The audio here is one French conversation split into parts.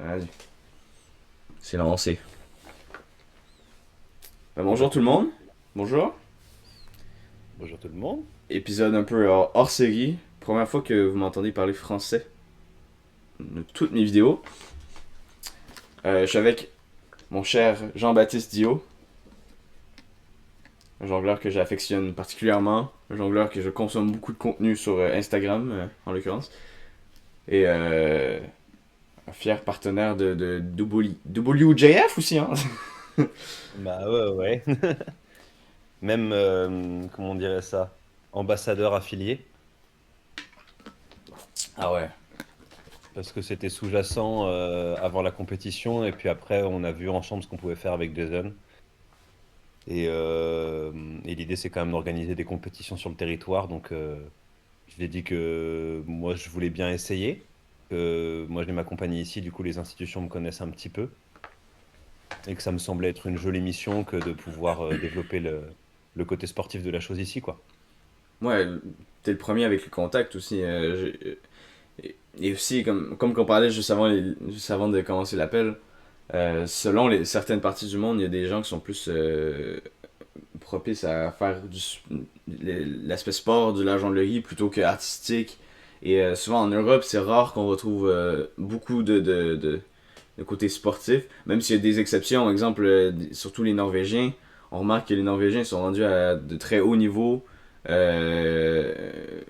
Vas-y, c'est lancé. Bonjour Bonjour tout tout le le monde. monde. Bonjour. Bonjour tout le monde. Épisode un peu hors série. Première fois que vous m'entendez parler français de toutes mes vidéos. Je suis avec mon cher Jean-Baptiste Dio, un jongleur que j'affectionne particulièrement, un jongleur que je consomme beaucoup de contenu sur Instagram en l'occurrence, et un fier partenaire de WJF aussi. Hein. Bah ouais, ouais. Même, comment on dirait ça, ambassadeur affilié, Ah ouais. parce que c'était sous-jacent avant la compétition, et puis après on a vu ensemble ce qu'on pouvait faire avec Jason. Et, euh, et l'idée c'est quand même d'organiser des compétitions sur le territoire, donc je lui ai dit que moi je voulais bien essayer, que moi je m'accompagner ici, du coup les institutions me connaissent un petit peu, et que ça me semblait être une jolie mission que de pouvoir développer le côté sportif de la chose ici, quoi. Ouais, t'es le premier avec le contact aussi. Et aussi, comme qu'on parlait juste avant de commencer l'appel, selon certaines parties du monde, il y a des gens qui sont plus propices à faire l'aspect sport de la jonglerie plutôt que artistique. Et souvent en Europe, c'est rare qu'on retrouve beaucoup de côté sportif, même s'il y a des exceptions. Par exemple, surtout les Norvégiens, on remarque que les Norvégiens sont rendus à de très hauts niveaux. Euh,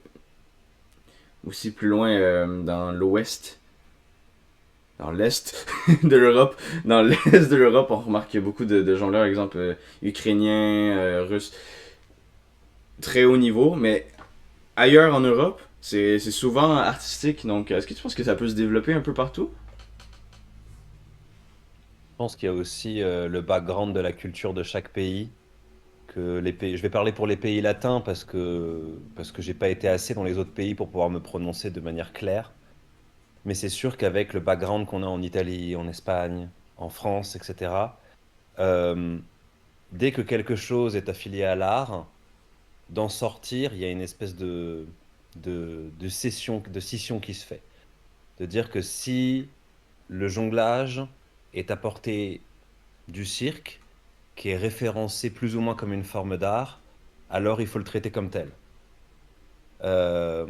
Aussi plus loin dans l'ouest, dans l'est de l'Europe. Dans l'est de l'Europe, on remarque beaucoup de jongleurs, exemple ukrainiens, russes, très haut niveau, mais ailleurs en Europe, c'est souvent artistique. Donc, est-ce que tu penses que ça peut se développer un peu partout? Je pense qu'il y a aussi le background de la culture de chaque pays, que les pays, je vais parler pour les pays latins parce que j'ai pas été assez dans les autres pays pour pouvoir me prononcer de manière claire. Mais c'est sûr qu'avec le background qu'on a en Italie, en Espagne, en France, etc., euh, dès que quelque chose est affilié à l'art, d'en sortir, il y a une espèce de scission qui se fait. De dire que si le jonglage est à portée du cirque, qui est référencé plus ou moins comme une forme d'art, alors il faut le traiter comme tel. Euh,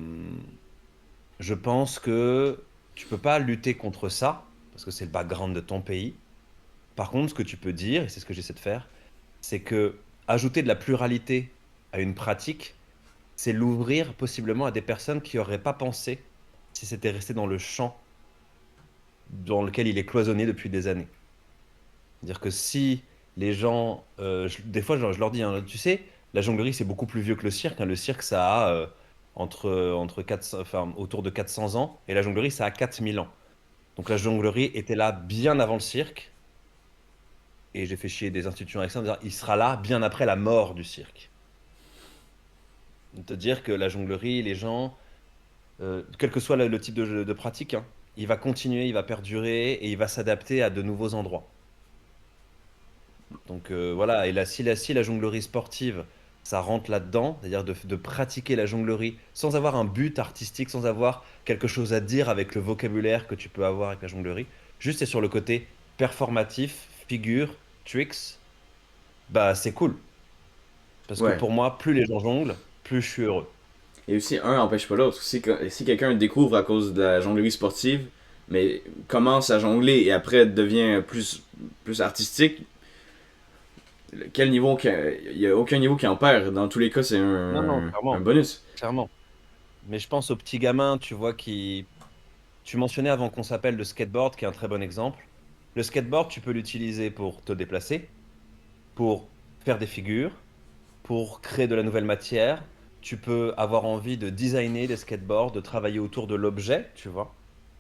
je pense que tu peux pas lutter contre ça, parce que c'est le background de ton pays. Par contre, ce que tu peux dire, et c'est ce que j'essaie de faire, c'est que ajouter de la pluralité à une pratique, c'est l'ouvrir possiblement à des personnes qui n'auraient pas pensé si c'était resté dans le champ dans lequel il est cloisonné depuis des années. C'est-à-dire que si les gens, des fois je leur dis, hein, tu sais, la jonglerie c'est beaucoup plus vieux que le cirque, hein. Le cirque ça a entre 400, enfin, autour de 400 ans et la jonglerie ça a 4000 ans. Donc la jonglerie était là bien avant le cirque et j'ai fait chier des institutions avec ça en disant il sera là bien après la mort du cirque. C'est-à-dire que la jonglerie, les gens, quel que soit le type de pratique, hein, il va continuer, il va perdurer et il va s'adapter à de nouveaux endroits. Donc voilà, et là, si la jonglerie sportive, ça rentre là-dedans, c'est-à-dire de pratiquer la jonglerie sans avoir un but artistique, sans avoir quelque chose à dire avec le vocabulaire que tu peux avoir avec la jonglerie, juste c'est sur le côté performatif, figure, tricks, bah c'est cool. Parce que Ouais. pour moi, plus les gens jonglent, plus je suis heureux. Et aussi, un n'empêche pas l'autre. Si quelqu'un découvre à cause de la jonglerie sportive, mais commence à jongler et après devient plus artistique, quel niveau il y a aucun niveau qui en perd. Dans tous les cas, c'est Non, non, un clairement, bonus. clairement. Mais je pense aux petits gamins, tu vois, qui... Tu mentionnais avant qu'on s'appelle le skateboard, qui est un très bon exemple. Le skateboard, tu peux l'utiliser pour te déplacer, pour faire des figures, pour créer de la nouvelle matière. Tu peux avoir envie de designer des skateboards, de travailler autour de l'objet, tu vois,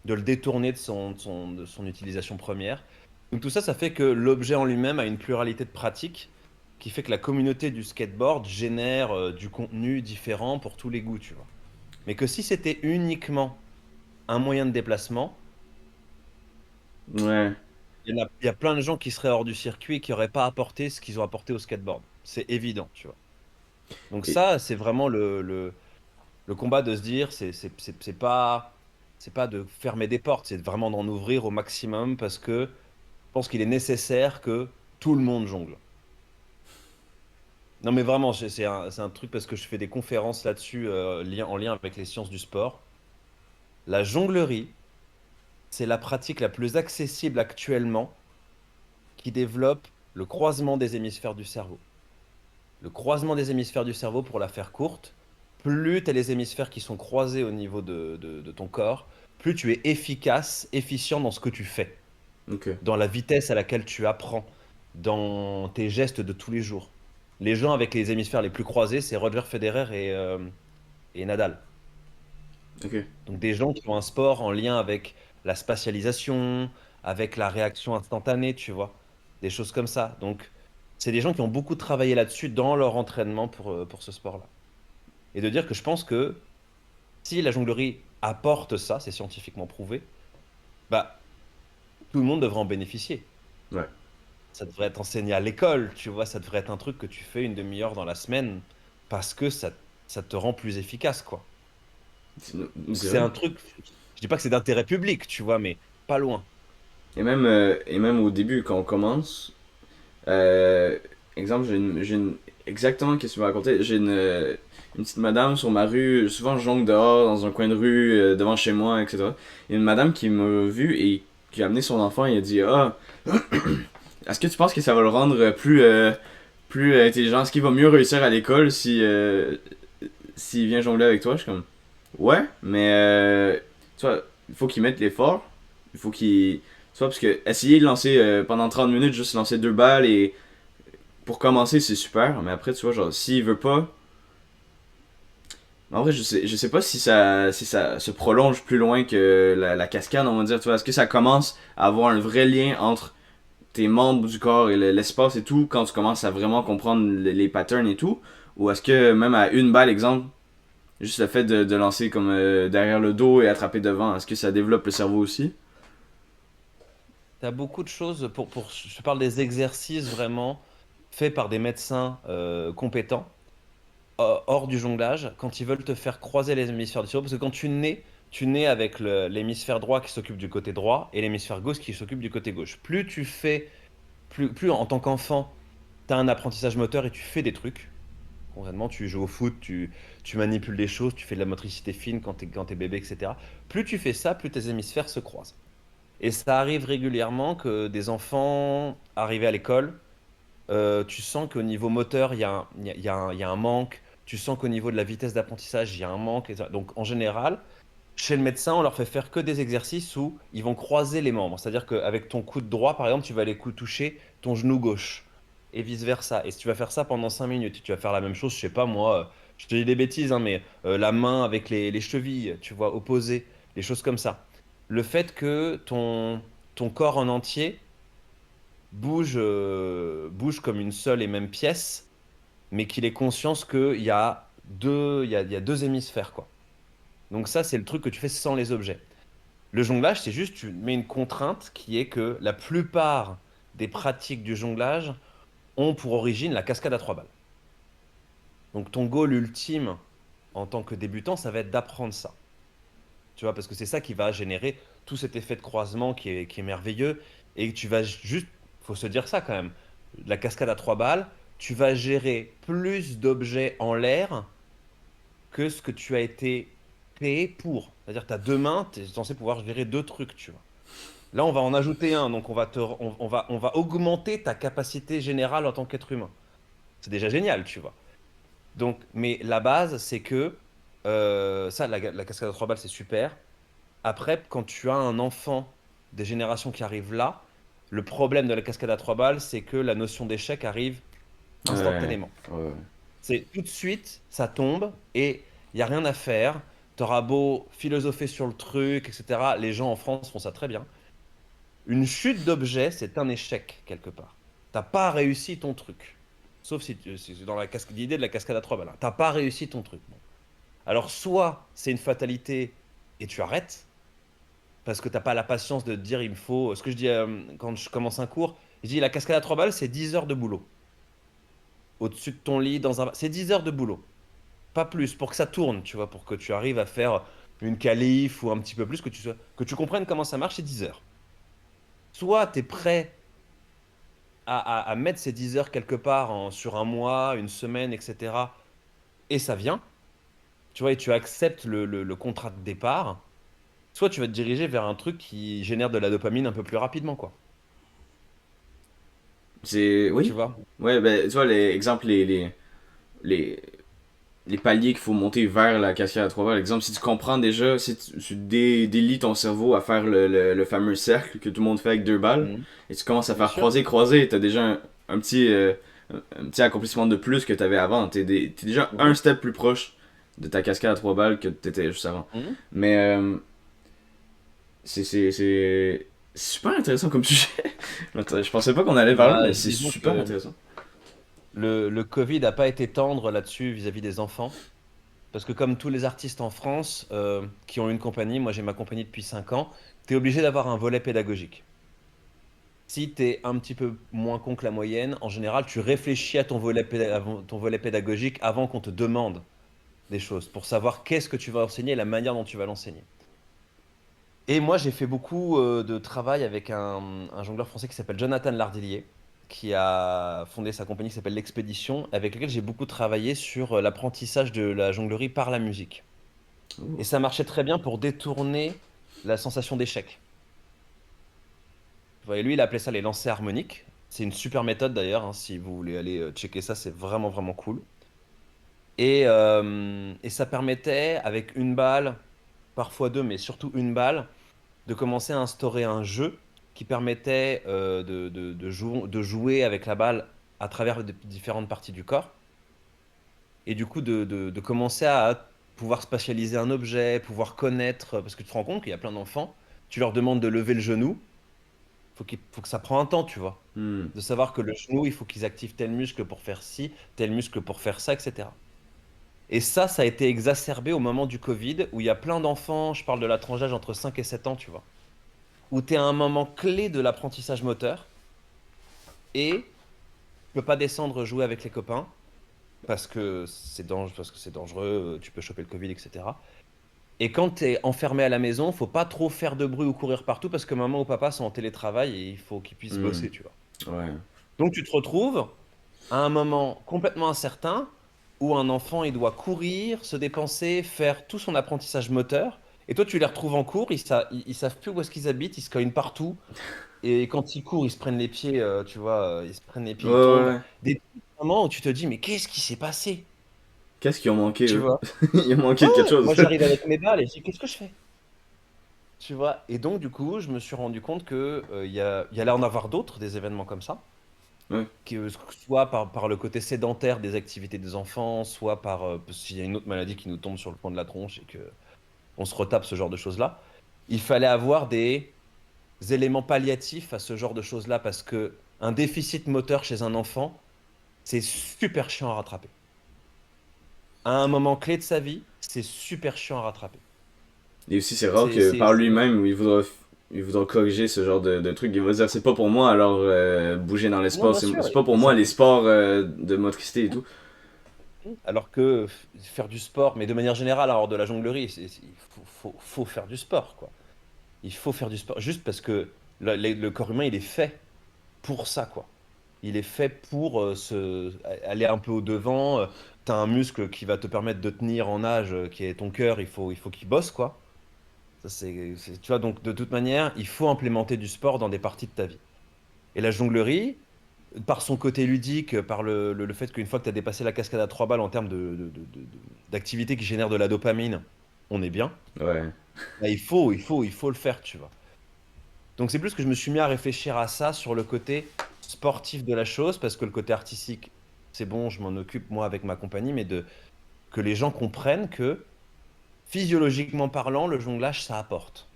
de le détourner de son utilisation première. Donc tout ça, ça fait que l'objet en lui-même a une pluralité de pratiques qui fait que la communauté du skateboard génère du contenu différent pour tous les goûts, tu vois. Mais que si c'était uniquement un moyen de déplacement, Ouais. il y a plein de gens qui seraient hors du circuit et qui n'auraient pas apporté ce qu'ils ont apporté au skateboard. C'est évident, tu vois. Donc Et, ça, c'est vraiment le combat de se dire, c'est pas... c'est pas de fermer des portes, c'est vraiment d'en ouvrir au maximum parce que je pense qu'il est nécessaire que tout le monde jongle. Non, mais vraiment, c'est un truc parce que je fais des conférences là-dessus en lien avec les sciences du sport. La jonglerie, c'est la pratique la plus accessible actuellement qui développe le croisement des hémisphères du cerveau. Le croisement des hémisphères du cerveau, pour la faire courte, plus tu as les hémisphères qui sont croisés au niveau de ton corps, plus tu es efficace, efficient dans ce que tu fais, Ok. dans la vitesse à laquelle tu apprends, dans tes gestes de tous les jours. Les gens avec les hémisphères les plus croisés, c'est Roger Federer et Nadal. Ok. Donc des gens qui ont un sport en lien avec la spatialisation, avec la réaction instantanée, tu vois, des choses comme ça. Donc c'est des gens qui ont beaucoup travaillé là-dessus dans leur entraînement pour ce sport-là. Et de dire que je pense que si la jonglerie apporte ça, c'est scientifiquement prouvé, bah tout le monde devrait en bénéficier. Ouais. Ça devrait être enseigné à l'école, tu vois, ça devrait être un truc que tu fais une demi-heure dans la semaine parce que ça te rend plus efficace, quoi. Donc C'est c'est vrai. un truc, je dis pas que c'est d'intérêt public, tu vois, mais pas loin. Et même au début, quand on commence, euh, exemple, exactement qu'est-ce que tu m'as raconté. J'ai une petite madame sur ma rue, souvent je jongle dehors, dans un coin de rue, devant chez moi, etc. Il y a une madame qui m'a vu et qui a amené son enfant et a dit: Ah, est-ce que tu penses que ça va le rendre plus intelligent? Est-ce qu'il va mieux réussir à l'école s'il vient jongler avec toi? Je suis comme: Ouais, mais tu vois, il faut qu'il mette l'effort. Il faut qu'il. Tu vois, parce que essayer de lancer pendant 30 minutes, juste lancer deux balles et pour commencer, c'est super. Mais après, tu vois, genre, s'il veut pas. En vrai, je sais pas si ça se prolonge plus loin que la cascade, on va dire. Tu vois, est-ce que ça commence à avoir un vrai lien entre tes membres du corps et l'espace et tout quand tu commences à vraiment comprendre les patterns et tout? Ou est-ce que même à une balle, exemple, juste le fait de lancer comme derrière le dos et attraper devant, est-ce que ça développe le cerveau aussi? Tu as beaucoup de choses je parle des exercices vraiment faits par des médecins compétents, hors du jonglage, quand ils veulent te faire croiser les hémisphères du cerveau. Parce que quand tu nais avec l'hémisphère droit qui s'occupe du côté droit et l'hémisphère gauche qui s'occupe du côté gauche. Plus tu fais, plus en tant qu'enfant, tu as un apprentissage moteur et tu fais des trucs. Concrètement, tu joues au foot, tu manipules des choses, tu fais de la motricité fine quand t'es bébé, etc. Plus tu fais ça, plus tes hémisphères se croisent. Et ça arrive régulièrement que des enfants arrivés à l'école, tu sens qu'au niveau moteur, il y a il y a un manque. Tu sens qu'au niveau de la vitesse d'apprentissage, il y a un manque. Donc, en général, chez le médecin, on leur fait faire que des exercices où ils vont croiser les membres. C'est-à-dire qu'avec ton coude droit, par exemple, tu vas aller toucher ton genou gauche et vice-versa. Et si tu vas faire ça pendant 5 minutes, tu vas faire la même chose, je sais pas moi, je te dis des bêtises, hein, mais la main avec les chevilles, tu vois, opposées, des choses comme ça. Le fait que ton corps en entier bouge comme une seule et même pièce, mais qu'il ait conscience qu'il y a il y a deux hémisphères, quoi. Donc ça, c'est le truc que tu fais sans les objets. Le jonglage, c'est juste, tu mets une contrainte qui est que la plupart des pratiques du jonglage ont pour origine la cascade à trois balles. Donc ton goal ultime en tant que débutant, ça va être d'apprendre ça. Tu vois, parce que c'est ça qui va générer tout cet effet de croisement qui est merveilleux. Et tu vas juste, faut se dire ça quand même, la cascade à trois balles, tu vas gérer plus d'objets en l'air que ce que tu as été créé pour. C'est-à-dire que tu as deux mains, tu es censé pouvoir gérer deux trucs, tu vois. Là, on va en ajouter un, donc on va augmenter ta capacité générale en tant qu'être humain. C'est déjà génial, tu vois. Donc, mais la base, c'est que ça, la cascade à trois balles, c'est super. Après, quand tu as un enfant des générations qui arrivent là, le problème de la cascade à trois balles, c'est que la notion d'échec arrive Ouais, instantanément. ouais. C'est tout de suite, ça tombe et il n'y a rien à faire. T'auras beau philosopher sur le truc, etc. Les gens en France font ça très bien. Une chute d'objet, c'est un échec quelque part. T'as pas réussi ton truc. Sauf si c'est dans l'idée de la cascade à trois balles, hein. T'as pas réussi ton truc. Bon. Alors, soit c'est une fatalité et tu arrêtes, parce que t'as pas la patience de te dire il me faut. Ce que je dis quand je commence un cours, je dis la cascade à trois balles, c'est 10 heures de boulot. Au-dessus de ton lit, dans un. C'est 10 heures de boulot. Pas plus, pour que ça tourne, tu vois, pour que tu arrives à faire. une qualif ou un petit peu plus, que tu comprennes comment ça marche, c'est 10 heures. Soit tu es prêt à mettre ces 10 heures quelque part sur un mois, une semaine, etc. Et ça vient, tu vois, et tu acceptes le contrat de départ. Soit tu vas te diriger vers un truc qui génère de la dopamine un peu plus rapidement, quoi. C'est. Tu Oui. vois? Ouais, ben, tu vois, exemple, les, les paliers qu'il faut monter vers la cascade à trois balles. Exemple, si tu comprends déjà, si tu délies ton cerveau à faire le fameux cercle que tout le monde fait avec deux balles, Mhm. et tu commences à Bien faire sûr. croiser, t'as déjà un petit accomplissement de plus que t'avais avant. T'es déjà un Mhm. step plus proche de ta cascade à trois balles que t'étais juste avant. Mhm. Mais c'est super intéressant comme sujet. Je pensais pas qu'on allait parler, Bah, mais c'est disons super que intéressant. le Covid n'a pas été tendre là-dessus vis-à-vis des enfants. Parce que comme tous les artistes en France qui ont une compagnie, moi j'ai ma compagnie depuis 5 ans, tu es obligé d'avoir un volet pédagogique. Si tu es un petit peu moins con que la moyenne, en général, tu réfléchis à ton volet pédagogique avant qu'on te demande des choses, pour savoir qu'est-ce que tu vas enseigner et la manière dont tu vas l'enseigner. Et moi, j'ai fait beaucoup de travail avec un jongleur français qui s'appelle Jonathan Lardillier, qui a fondé sa compagnie qui s'appelle l'Expédition, avec lequel j'ai beaucoup travaillé sur l'apprentissage de la jonglerie par la musique. Et Ouh. ça marchait très bien pour détourner la sensation d'échec. Vous voyez, lui, il appelait ça les lancers harmoniques. C'est une super méthode d'ailleurs, hein, si vous voulez aller checker ça, c'est vraiment, vraiment cool. Et ça permettait, avec une balle, parfois deux, mais surtout une balle, de commencer à instaurer un jeu qui permettait de jouer avec la balle à travers les différentes parties du corps. Et du coup, de commencer à pouvoir spatialiser un objet, pouvoir connaître, parce que tu te rends compte qu'il y a plein d'enfants, tu leur demandes de lever le genou, faut que ça prend un temps, tu vois. Hmm. De savoir que le genou, il faut qu'ils activent tel muscle pour faire ci, tel muscle pour faire ça, etc. Et ça a été exacerbé au moment du Covid, où il y a plein d'enfants, je parle de la tranche d'âge entre 5 et 7 ans, tu vois, où tu es à un moment clé de l'apprentissage moteur et tu peux pas descendre jouer avec les copains parce que c'est dangereux, tu peux choper le Covid, etc. Et quand tu es enfermé à la maison, faut pas trop faire de bruit ou courir partout parce que maman ou papa sont en télétravail et il faut qu'ils puissent Hmm. bosser, tu vois. Ouais. Donc tu te retrouves à un moment complètement incertain où un enfant, il doit courir, se dépenser, faire tout son apprentissage moteur. Et toi, tu les retrouves en cours, ils savent plus où est-ce qu'ils habitent, ils se cognent partout. Et quand ils courent, ils se prennent les pieds, tu vois, ils se prennent les Ouais, pieds, ils ouais, tombent. ouais. Des moments où tu te dis, mais qu'est-ce qui s'est passé? Qu'est-ce qu'ils ont manqué, Tu eux? vois? Ils ont manqué Ouais, de quelque ouais. chose. Moi, j'arrive avec mes balles et je dis, qu'est-ce que je fais? Tu vois? Et donc, du coup, je me suis rendu compte que, il y allait en avoir d'autres, des événements comme ça. Ouais. Soit par le côté sédentaire des activités des enfants, soit parce qu'il y a une autre maladie qui nous tombe sur le coin de la tronche et que on se retape ce genre de choses-là. Il fallait avoir des éléments palliatifs à ce genre de choses-là parce que un déficit moteur chez un enfant, c'est super chiant à rattraper. À un moment clé de sa vie, c'est super chiant à rattraper. Et aussi, c'est rare C'est, que c'est, par c'est- lui-même, il voudra corriger ce genre de truc. Il va dire, c'est pas pour moi, alors bouger dans Non, l'espace. bien sûr. C'est pas pour Et moi les sports de motricité et tout. alors que faire du sport, mais de manière générale, alors de la jonglerie, il faut faire du sport, quoi. Il faut faire du sport, juste parce que le corps humain, il est fait pour ça, quoi. Il est fait pour aller un peu au-devant. Tu as un muscle qui va te permettre de tenir en nage, qui est ton cœur, il faut qu'il bosse, quoi. Ça, tu vois, donc de toute manière, il faut implémenter du sport dans des parties de ta vie. Et la jonglerie, par son côté ludique, par le fait qu'une fois que tu as dépassé la cascade à trois balles en termes d'activité qui génère de la dopamine, on est bien. Ouais. Bah, il faut le faire, tu vois. Donc c'est plus que je me suis mis à réfléchir à ça sur le côté sportif de la chose, parce que le côté artistique, c'est bon, je m'en occupe moi avec ma compagnie, mais que les gens comprennent que physiologiquement parlant, le jonglage, ça apporte.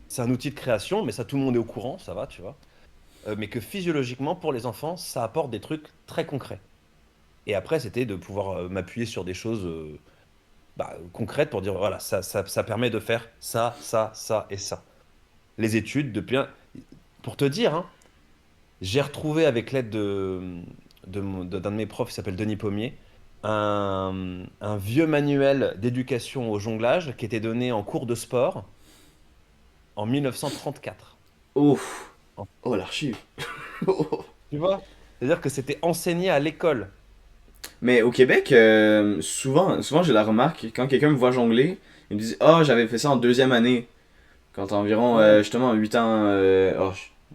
C'est un outil de création, mais ça tout le monde est au courant, ça va, tu vois. Mais que physiologiquement, pour les enfants, ça apporte des trucs très concrets. Et après, c'était de pouvoir m'appuyer sur des choses concrètes pour dire, voilà, ça permet de faire ça, ça, ça et ça. Les études, pour te dire, hein, j'ai retrouvé avec l'aide d'un de mes profs qui s'appelle Denis Pommier. un vieux manuel d'éducation au jonglage qui était donné en cours de sport en 1934. Ouf. Oh, l'archive. Tu vois? C'est-à-dire que c'était enseigné à l'école. Mais au Québec, souvent j'ai la remarque, quand quelqu'un me voit jongler, il me dit ah, j'avais fait ça en deuxième année. Quand t'as environ, Ouais. justement, 8 ans.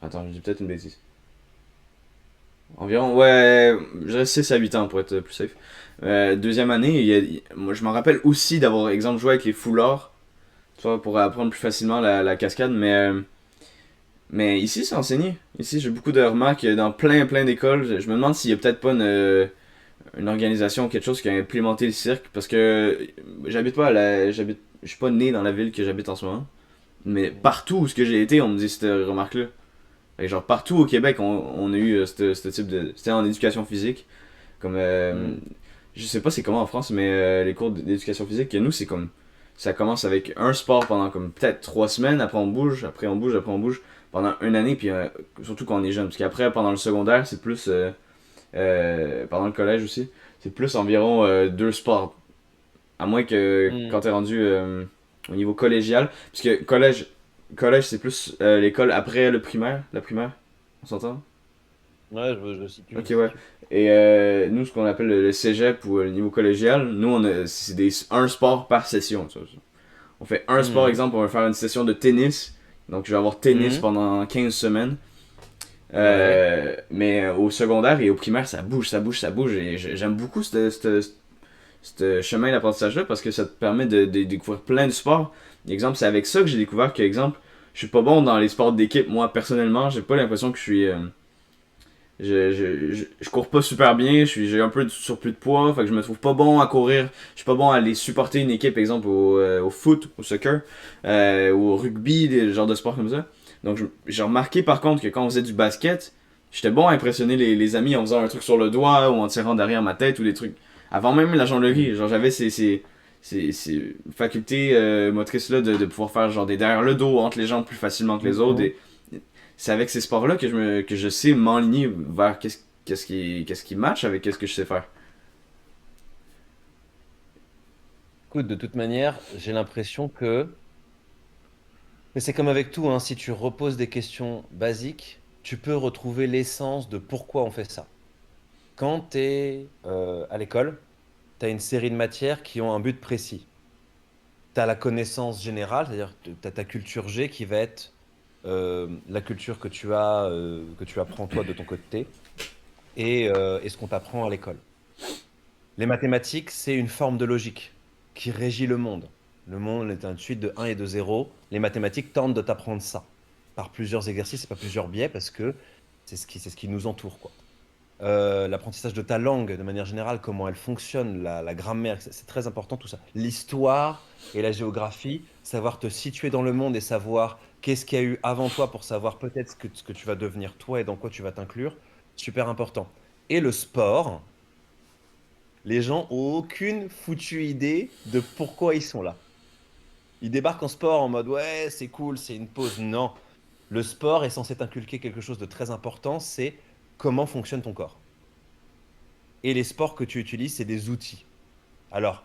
Attends, je dis peut-être une bêtise. Environ, ouais, je dirais 6 à 8 ans pour être plus safe. Deuxième année, moi je m'en rappelle aussi d'avoir, exemple, joué avec les foulards, tu vois, pour apprendre plus facilement la cascade, mais ici c'est enseigné. Ici j'ai beaucoup de remarques dans plein d'écoles. Je me demande s'il y a peut-être pas une organisation ou quelque chose qui a implémenté le cirque, parce que j'habite pas à je suis pas né dans la ville que j'habite en ce moment, mais Mhm. partout où ce que j'ai été, on me dit cette remarque-là. Fait que genre partout au Québec, on a eu ce type de. C'était en éducation physique. Comme. Mhm. Je sais pas c'est comment en France, mais les cours d'éducation physique, nous, c'est comme. Ça commence avec un sport pendant comme peut-être 3 semaines, après on bouge, après on bouge, après on bouge, pendant une année, puis surtout quand on est jeune. Parce qu'après, pendant le secondaire, c'est plus. Pendant le collège aussi, c'est plus environ 2 sports. À moins que Mhm. quand t'es rendu au niveau collégial. Parce que collège c'est plus l'école après le primaire. La primaire, on s'entend? Ouais, je situe, Ok, je ouais. situe. Et nous, ce qu'on appelle le cégep ou le niveau collégial, nous, c'est un sport par session. Tu vois. On fait un sport, Mhm. exemple, on va faire une session de tennis. Donc, je vais avoir tennis Mhm. pendant 15 semaines. Ouais. Mais au secondaire et au primaire, ça bouge, ça bouge, ça bouge. Et j'aime beaucoup ce chemin d'apprentissage-là parce que ça te permet de découvrir plein de sports. Exemple, c'est avec ça que j'ai découvert que, exemple, je suis pas bon dans les sports d'équipe. Moi, personnellement, j'ai pas l'impression que je suis. Je cours pas super bien, j'ai un peu de surplus de poids, fait que je me trouve pas bon à courir. Je suis pas bon à aller supporter une équipe, exemple au foot, au soccer, ou au rugby, des genres de sports comme ça. Donc j'ai remarqué par contre que quand on faisait du basket, j'étais bon à impressionner les amis en faisant un truc sur le doigt ou en tirant derrière ma tête ou des trucs. Avant même la jonglerie, Mhm. genre j'avais ces facultés motrices là de pouvoir faire genre des derrière le dos entre les jambes plus facilement que les autres. Mhm. C'est avec ces sports-là que je sais m'enligner vers qu'est-ce qui match avec qu'est-ce que je sais faire. Écoute, de toute manière, j'ai l'impression que... Mais c'est comme avec tout, hein, si tu reposes des questions basiques, tu peux retrouver l'essence de pourquoi on fait ça. Quand tu es à l'école, tu as une série de matières qui ont un but précis. Tu as la connaissance générale, c'est-à-dire tu as ta culture G qui va être la culture que tu apprends toi de ton côté et ce qu'on t'apprend à l'école. Les mathématiques, c'est une forme de logique qui régit le monde. Le monde est une suite de un et de zéro. Les mathématiques tentent de t'apprendre ça par plusieurs exercices et par plusieurs biais parce que c'est ce qui nous entoure, quoi. L'apprentissage de ta langue, de manière générale, comment elle fonctionne, la grammaire, c'est très important tout ça. L'histoire et la géographie, savoir te situer dans le monde et savoir qu'est-ce qu'il y a eu avant toi pour savoir peut-être ce que tu vas devenir toi et dans quoi tu vas t'inclure, super important. Et le sport, les gens ont aucune foutue idée de pourquoi ils sont là. Ils débarquent en sport en mode ouais, c'est cool, c'est une pause. Non, le sport est censé t'inculquer quelque chose de très important, c'est comment fonctionne ton corps. Et les sports que tu utilises, c'est des outils. Alors,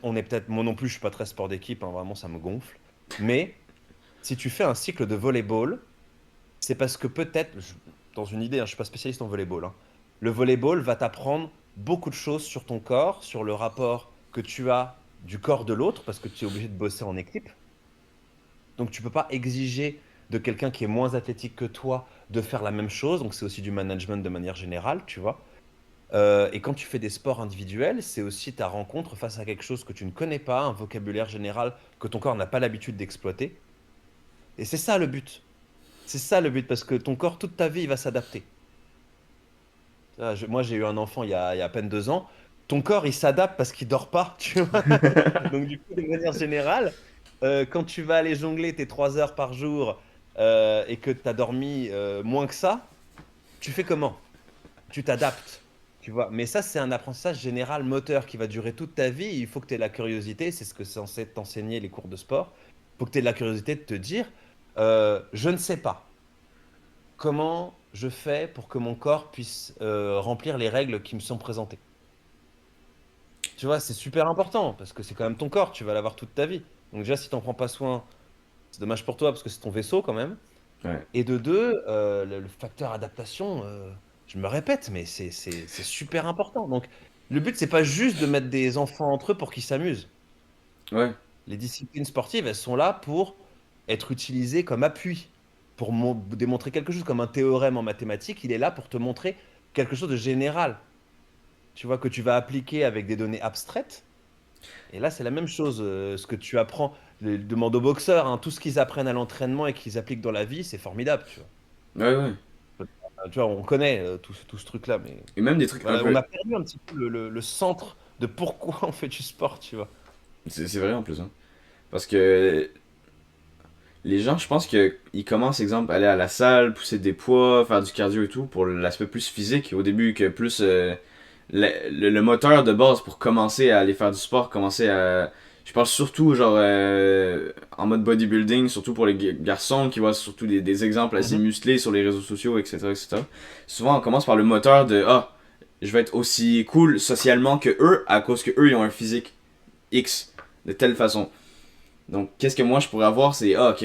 on est peut-être, moi non plus, je suis pas très sport d'équipe, hein, vraiment, ça me gonfle. Mais si tu fais un cycle de volleyball, c'est parce que peut-être, dans une idée, hein, je suis pas spécialiste en volleyball, hein, le volleyball va t'apprendre beaucoup de choses sur ton corps, sur le rapport que tu as du corps de l'autre, parce que tu es obligé de bosser en équipe. Donc, tu peux pas exiger de quelqu'un qui est moins athlétique que toi de faire la même chose. Donc, c'est aussi du management de manière générale, tu vois. Et quand tu fais des sports individuels, c'est aussi ta rencontre face à quelque chose que tu ne connais pas, un vocabulaire général que ton corps n'a pas l'habitude d'exploiter. Et c'est ça le but. C'est ça le but, parce que ton corps, toute ta vie, il va s'adapter. Moi, j'ai eu un enfant il y a à peine 2 ans. Ton corps, il s'adapte parce qu'il dort pas, tu vois. Donc, du coup, de manière générale, quand tu vas aller jongler tes 3 heures par jour et que tu as dormi moins que ça, tu fais comment? Tu t'adaptes, tu vois. Mais ça, c'est un apprentissage général moteur qui va durer toute ta vie. Il faut que tu aies la curiosité, c'est ce que c'est censé t'enseigner les cours de sport. Il faut que tu aies la curiosité de te dire, je ne sais pas comment je fais pour que mon corps puisse remplir les règles qui me sont présentées. tu vois, c'est super important parce que c'est quand même ton corps, tu vas l'avoir toute ta vie. Donc déjà, si t'en prends pas soin, c'est dommage pour toi parce que c'est ton vaisseau quand même. Ouais. Et de deux, le facteur adaptation, je me répète, mais c'est super important. Donc le but, c'est pas juste de mettre des enfants entre eux pour qu'ils s'amusent. Ouais. Les disciplines sportives, elles sont là pour être utilisées comme appui, pour démontrer quelque chose, comme un théorème en mathématiques, il est là pour te montrer quelque chose de général, tu vois, que tu vas appliquer avec des données abstraites. Et là, c'est la même chose. Ce que tu apprends, demande aux boxeurs, hein, tout ce qu'ils apprennent à l'entraînement et qu'ils appliquent dans la vie, c'est formidable, tu vois. Ouais, ouais. Tu vois, on connaît tout ce truc-là, mais Et même des trucs un voilà, on peu. a perdu un petit peu le centre de pourquoi on fait du sport, tu vois. C'est vrai en plus, hein. Parce que les gens, je pense qu'ils commencent, exemple, à aller à la salle, pousser des poids, faire du cardio et tout, pour l'aspect plus physique au début, que plus le moteur de base pour commencer à aller faire du sport, commencer à. Je parle surtout, genre, en mode bodybuilding, surtout pour les garçons qui voient surtout des exemples assez Mhm. musclés sur les réseaux sociaux, etc., etc. Souvent, on commence par le moteur de ah, je vais être aussi cool socialement que eux, à cause que eux, ils ont un physique X, de telle façon. Donc, qu'est-ce que moi je pourrais avoir, c'est ah, ok,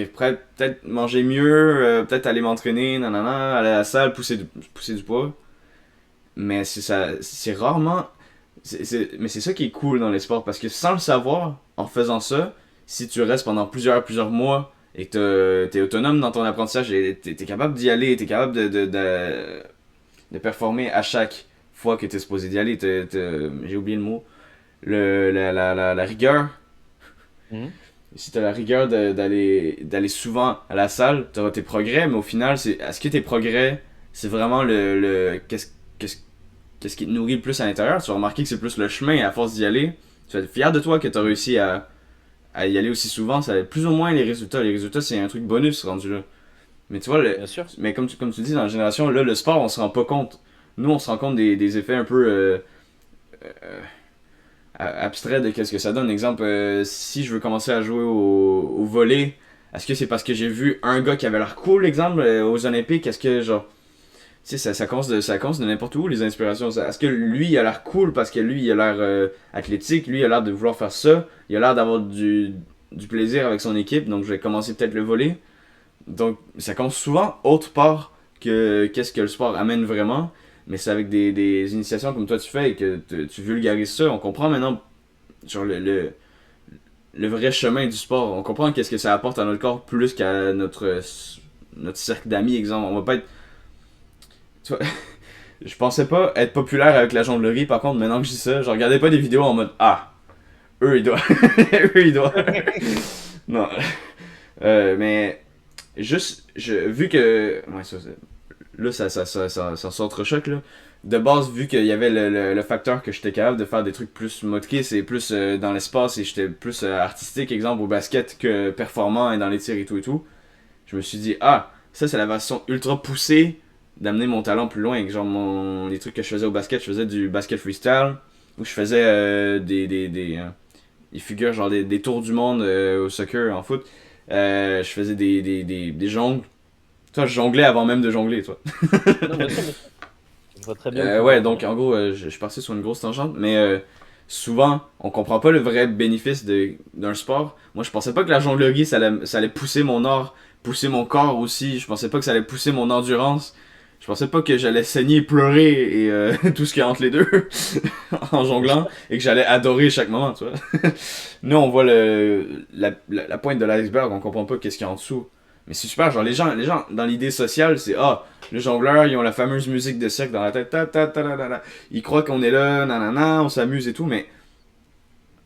peut-être manger mieux, peut-être aller m'entraîner, nanana, aller à la salle, pousser du poids. Mais c'est rarement. Mais c'est ça qui est cool dans les sports parce que sans le savoir, en faisant ça, si tu restes pendant plusieurs mois et que t'es autonome dans ton apprentissage et t'es capable d'y aller, t'es capable de performer à chaque fois que t'es supposé d'y aller, j'ai oublié le mot, la rigueur. Mhm. Si t'as la rigueur d'aller souvent à la salle, t'auras tes progrès, mais au final, est-ce que tes progrès, c'est vraiment qu'est-ce qu'est-ce qui te nourrit le plus à l'intérieur? Tu vas remarquer que c'est plus le chemin, et à force d'y aller, tu vas être fier de toi que t'as réussi à y aller aussi souvent. Ça va être plus ou moins les résultats. Les résultats, c'est un truc bonus rendu là. Mais tu vois, Bien sûr. mais comme tu dis, dans la génération, là, le sport, on se rend pas compte. Nous, on se rend compte des effets un peu euh, abstrait de qu'est-ce que ça donne. Exemple, si je veux commencer à jouer au volley, est-ce que c'est parce que j'ai vu un gars qui avait l'air cool, exemple, aux Olympiques? Est-ce que, genre, tu sais, ça commence de n'importe où, les inspirations. Est-ce que lui, il a l'air cool parce que lui, il a l'air athlétique, lui, il a l'air de vouloir faire ça, il a l'air d'avoir du plaisir avec son équipe, donc je vais commencer peut-être le volley. Donc, ça commence souvent autre part que qu'est-ce que le sport amène vraiment. Mais c'est avec des initiations comme toi tu fais et que tu vulgarises ça. On comprend maintenant genre le vrai chemin du sport. On comprend qu'est-ce que ça apporte à notre corps plus qu'à notre cercle d'amis, exemple. On va pas être. Tu vois, je pensais pas être populaire avec la jonglerie, par contre, maintenant que je dis ça, je regardais pas des vidéos en mode ah, eux ils doivent. eux ils doivent. Non. Mais juste, vu que. Ouais, là, ça s'entrechoque, là. De base, vu qu'il y avait le facteur que j'étais capable de faire des trucs plus motrices et plus dans l'espace et j'étais plus artistique, exemple au basket, que performant et dans les tirs et tout, je me suis dit, ah, ça c'est la version ultra poussée d'amener mon talent plus loin. Genre, les trucs que je faisais au basket, je faisais du basket freestyle, où je faisais des figures, genre des tours du monde au soccer, en foot. Je faisais des jongles. Toi, je jonglais avant même de jongler, toi. Non, bien sûr, bien sûr. Je vois très bien où tu veux Ouais, en donc venir. en gros, je suis parti sur une grosse tangente, mais souvent, on comprend pas le vrai bénéfice d'un sport. Moi, je pensais pas que la jonglerie, ça allait pousser mon art, pousser mon corps aussi. Je pensais pas que ça allait pousser mon endurance. Je pensais pas que j'allais saigner, pleurer et tout ce qu'il y a entre les deux en Bien jonglant sûr. et que j'allais adorer chaque moment, tu vois. Nous, on voit la pointe de l'iceberg, on comprend pas qu'est-ce qu'il y a en dessous. Mais c'est super, genre les gens dans l'idée sociale, c'est ah, les jongleurs, ils ont la fameuse musique de cirque dans la tête, ils croient qu'on est là, nanana, on s'amuse et tout, mais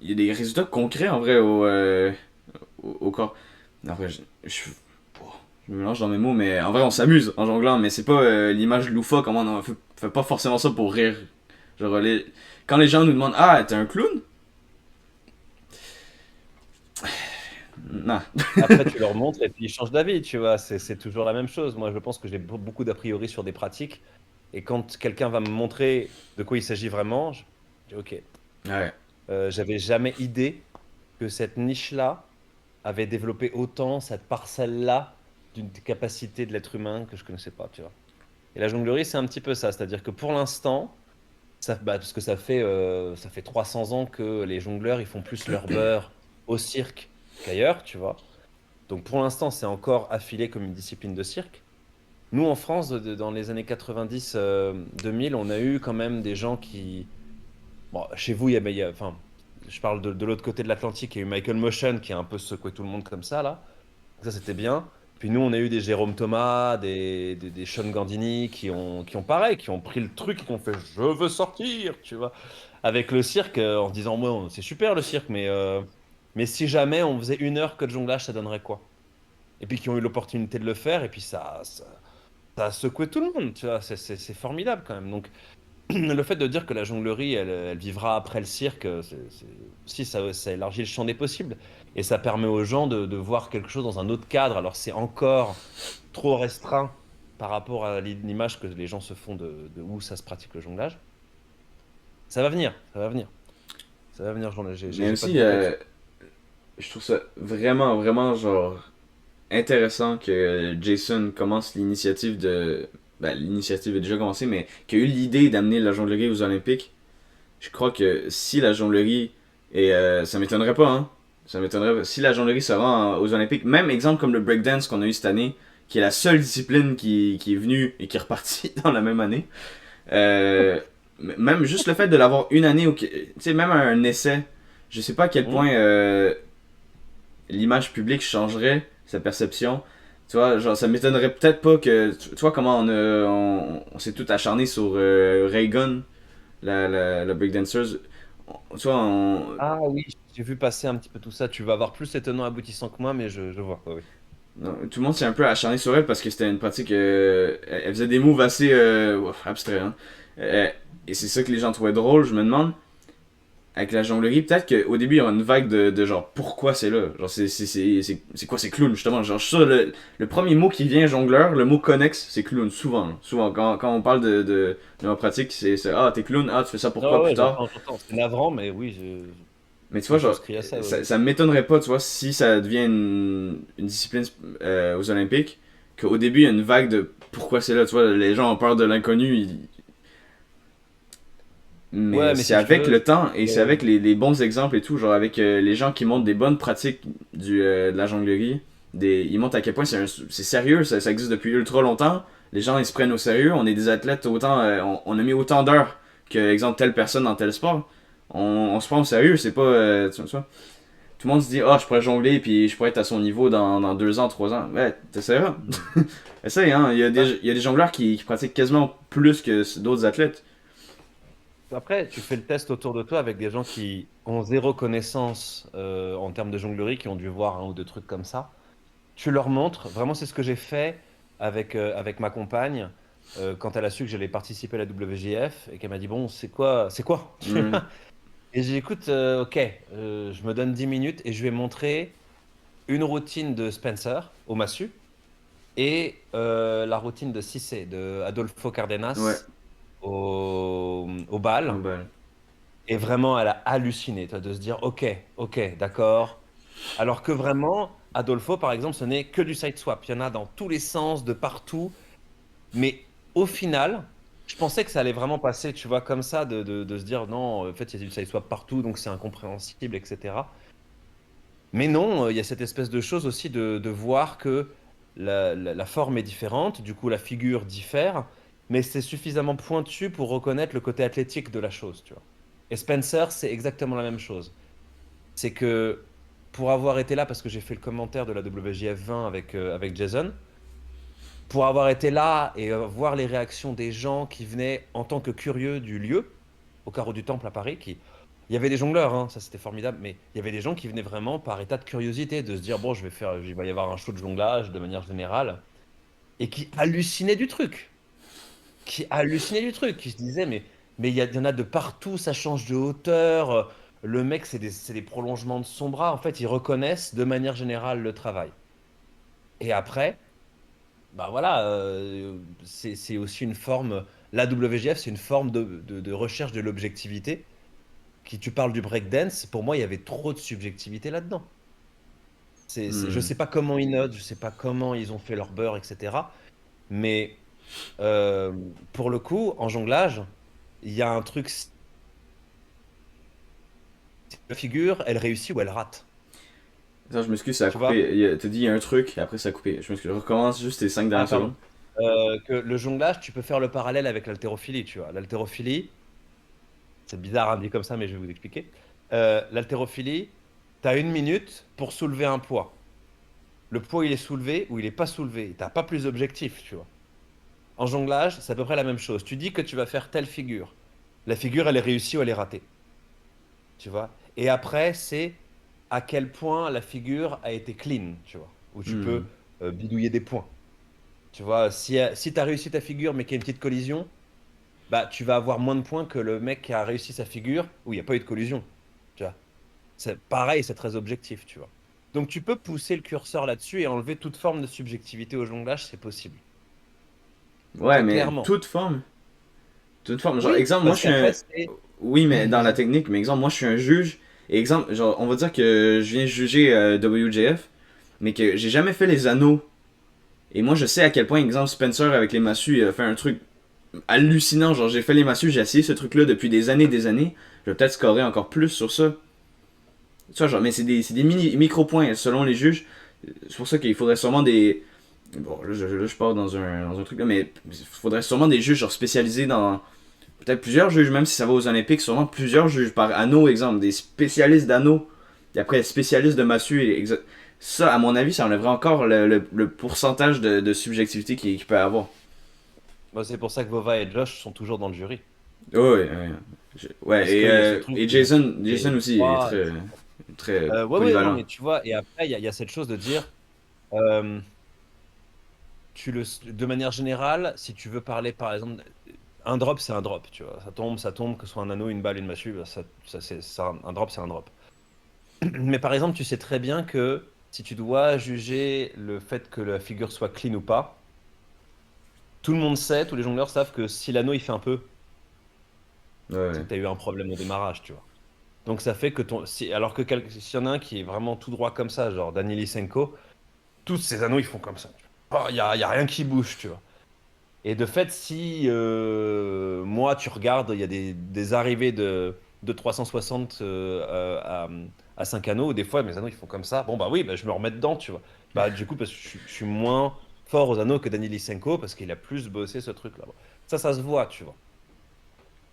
il y a des résultats concrets en vrai au corps. En vrai, je me mélange dans mes mots, mais en vrai, on s'amuse en jonglant, mais c'est pas l'image loufoque, comment on fait pas forcément ça pour rire. Genre, quand les gens nous demandent ah, t'es un clown? Non. Après, tu leur montres et puis ils changent d'avis, tu vois. C'est toujours la même chose. Moi, je pense que j'ai beaucoup d'a priori sur des pratiques. Et quand quelqu'un va me montrer de quoi il s'agit vraiment, je dis OK. Ouais. J'avais jamais idée que cette niche-là avait développé autant cette parcelle-là d'une capacité de l'être humain que je connaissais pas, tu vois. Et la jonglerie, c'est un petit peu ça. C'est-à-dire que pour l'instant, Parce que ça fait 300 ans que les jongleurs, ils font plus leur beurre au cirque qu'ailleurs, tu vois. Donc pour l'instant, c'est encore affilé comme une discipline de cirque. Nous, en France, dans les années 90, 2000, on a eu quand même des gens qui... Bon, chez vous, enfin, je parle de l'autre côté de l'Atlantique, il y a eu Michael Motion qui a un peu secoué tout le monde comme ça, là. Ça, c'était bien. Puis nous, on a eu des Jérôme Thomas, des Sean Gandini qui ont pareil, qui ont pris le truc et qui ont fait «Je veux sortir», tu vois. Avec le cirque, en se disant «Moi, c'est super le cirque, mais si jamais on faisait 1 heure que de jonglage, ça donnerait quoi?» Et puis qui ont eu l'opportunité de le faire, et puis ça a secoué tout le monde, tu vois. C'est formidable quand même. Donc, le fait de dire que la jonglerie, elle vivra après le cirque, si ça élargit le champ des possibles. Et ça permet aux gens de voir quelque chose dans un autre cadre. Alors c'est encore trop restreint par rapport à l'image que les gens se font de où ça se pratique le jonglage. Ça va venir, ça va venir. Ça va venir, Mais j'ai pas de aussi, doute là-dessus. je trouve ça vraiment, vraiment, genre, intéressant que Jason commence l'initiative de. Ben, l'initiative est déjà commencée, mais qu'il a eu l'idée d'amener la jonglerie aux Olympiques. Je crois que si la jonglerie. Et ça m'étonnerait pas, hein. Ça m'étonnerait pas. Si la jonglerie se rend aux Olympiques, même exemple comme le breakdance qu'on a eu cette année, qui est la seule discipline qui est venue et qui est repartie dans la même année. Euh, Même juste le fait de l'avoir une année, tu sais, même un essai, je sais pas à quel Hmm. point l'image publique changerait sa perception. Tu vois, genre, ça m'étonnerait peut-être pas que. Tu vois comment on s'est tout acharné sur Reagan, la breakdanceuse. Tu vois, Ah oui, j'ai vu passer un petit peu tout ça. Tu vas avoir plus étonnant aboutissant que moi, mais je vois. Oui, oui. non, tout le monde s'est un peu acharné sur elle parce que c'était une pratique. Elle faisait des moves assez abstraits. Hein. Euh, et c'est ça que les gens trouvaient drôle, je me demande. Avec la jonglerie, peut-être qu'au début, il y aura une vague de genre pourquoi c'est là. Genre, c'est quoi ces clowns, justement. Genre, je suis sûr, le premier mot qui vient jongleur, le mot connexe, c'est clown, souvent. Là. Souvent, quand on parle de ma pratique, ah, t'es clown, ah, tu fais ça Ah pourquoi plus ouais, tard. j'entends. C'est navrant, mais oui, Mais tu vois, je genre, souscris à ça. Oui, oui. ça m'étonnerait pas, tu vois, si ça devient une discipline aux Olympiques, qu'au début, il y a une vague de pourquoi c'est là, tu vois, les gens ont peur de l'inconnu, mais Ouais, mais c'est si tu avec veux, le temps et c'est euh, avec les bons exemples et tout, genre avec les gens qui montrent des bonnes pratiques de la jonglerie, ils montrent à quel point c'est sérieux, ça existe depuis ultra longtemps, les gens ils se prennent au sérieux, on est des athlètes autant, on a mis autant d'heures que, exemple, telle personne dans tel sport, on se prend au sérieux, c'est pas, tu vois, tout le monde se dit, ah, je pourrais jongler puis je pourrais être à son niveau dans 2 ans, 3 ans, ouais, t'essaieras. Essaye, hein, bah, il y a des jongleurs qui pratiquent quasiment plus que d'autres athlètes. après, tu fais le test autour de toi avec des gens qui ont zéro connaissance en termes de jonglerie, qui ont dû voir un ou deux trucs comme ça. Tu leur montres, vraiment, c'est ce que j'ai fait avec ma compagne quand elle a su que j'allais participer à la WJF et qu'elle m'a dit, bon, c'est quoi? Hmm. Et j'ai dit, écoute, ok, je me donne 10 minutes et je vais montrer une routine de Spencer au massue et la routine de Cissé, de Adolfo Ouais, Cardenas au bal. oh, bah, Et vraiment, elle a halluciné, toi, de se dire, ok, ok, d'accord. Alors que vraiment, Adolfo, par exemple, ce n'est que du side swap. Il y en a dans tous les sens, de partout. Mais au final, je pensais que ça allait vraiment passer, tu vois, comme ça, de se dire, non, en fait, il y a du side swap partout, donc c'est incompréhensible, etc. Mais non, il y a cette espèce de chose aussi de voir que la forme est différente, du coup, la figure diffère, mais c'est suffisamment pointu pour reconnaître le côté athlétique de la chose, tu vois. Et Spencer, c'est exactement la même chose. C'est que pour avoir été là, parce que j'ai fait le commentaire de la WJF 20 avec Jason, pour avoir été là et voir les réactions des gens qui venaient en tant que curieux du lieu, au Carreau du Temple à Paris, il y avait des jongleurs, hein, ça c'était formidable, mais il y avait des gens qui venaient vraiment par état de curiosité, de se dire, bon, il va y avoir un show de jonglage de manière générale, et qui hallucinaient du truc, qui se disaient, mais il y en a de partout, ça change de hauteur, le mec, c'est des prolongements de son bras, en fait, ils reconnaissent de manière générale le travail. Et après, bah voilà, c'est aussi une forme, la WGF, c'est une forme de recherche de l'objectivité. Tu parles du breakdance, pour moi, il y avait trop de subjectivité là-dedans. Je hmm. sais pas comment ils notent, je sais pas comment ils ont fait leur beurre, etc. Mais pour le coup, en jonglage, il y a un truc, la figure, elle réussit ou elle rate. Attends, je m'excuse, ça a Tu vois? coupé. T'as dit il y a un truc, et après ça a coupé. Je m'excuse, je recommence juste les 5 Ah, dernières pardon. secondes. Que le jonglage, tu peux faire le parallèle avec l'haltérophilie, tu vois. L'haltérophilie, c'est bizarre à dire comme ça, mais je vais vous expliquer. L'haltérophilie, tu as 1 minute pour soulever un poids. Le poids, il est soulevé ou il n'est pas soulevé. Tu n'as pas plus d'objectif, tu vois. En jonglage, c'est à peu près la même chose. Tu dis que tu vas faire telle figure. La figure, elle est réussie ou elle est ratée, tu vois. Et après, c'est à quel point la figure a été clean, tu vois. Où tu Hmm. peux bidouiller des points. Tu vois, si tu as réussi ta figure mais qu'il y a une petite collision, bah, tu vas avoir moins de points que le mec qui a réussi sa figure où il n'y a pas eu de collision. Tu vois. C'est pareil, c'est très objectif, tu vois. Donc tu peux pousser le curseur là-dessus et enlever toute forme de subjectivité au jonglage, c'est possible. Ouais, Très mais clairement. toute forme. Toute forme. Genre, Oui, exemple, moi parce je suis qu'après, un. c'est... Oui, mais dans la Vas-y. technique, mais exemple, moi je suis un juge. Et exemple, genre, on va dire que je viens juger WJF, mais que j'ai jamais fait les anneaux. Et moi je sais à quel point, exemple, Spencer avec les massues, il a fait un truc hallucinant. Genre, j'ai fait les massues, j'ai essayé ce truc-là depuis des années et des années. Je vais peut-être scorer encore plus sur ça. Tu vois, genre, mais c'est des micro-points selon les juges. C'est pour ça qu'il faudrait sûrement des. Bon, là, je pars dans un truc là, mais il faudrait sûrement des juges genre spécialisés dans. Peut-être plusieurs juges, même si ça va aux Olympiques, sûrement plusieurs juges par anneau, exemple, des spécialistes d'anneaux, et après spécialistes de massue. Ça, à mon avis, ça enlèverait encore le pourcentage de subjectivité qu'il peut avoir. Moi, c'est pour ça que Vova et Josh sont toujours dans le jury. Oh, ouais, ouais. Parce Ouais, qu'il y a ce truc et où Jason les aussi est trois, très, très ouais, ouais, non, polyvalent. mais tu vois, et après, il y a cette chose de dire, euh, de manière générale, si tu veux parler, par exemple, un drop, c'est un drop, tu vois. Ça tombe, que ce soit un anneau, une balle, une massue, bah, un drop, c'est un drop. Mais par exemple, tu sais très bien que si tu dois juger le fait que la figure soit clean ou pas, tout le monde sait, tous les jongleurs savent que si l'anneau il fait un peu, Ouais, c'est ouais. que tu as eu un problème au démarrage, tu vois. Donc ça fait que alors que s'il y en a un qui est vraiment tout droit comme ça, genre Daniel Lysenko, tous ces anneaux ils font comme ça. Il y a rien qui bouge, tu vois. Et de fait, si moi tu regardes, il y a des arrivées de 360 à 5 anneaux, des fois mes anneaux ils font comme ça. Bon bah oui, bah, je me remets dedans, tu vois. Bah du coup, parce que je suis moins fort aux anneaux que Daniel Lysenko parce qu'il a plus bossé ce truc-là. Bon. Ça se voit, tu vois.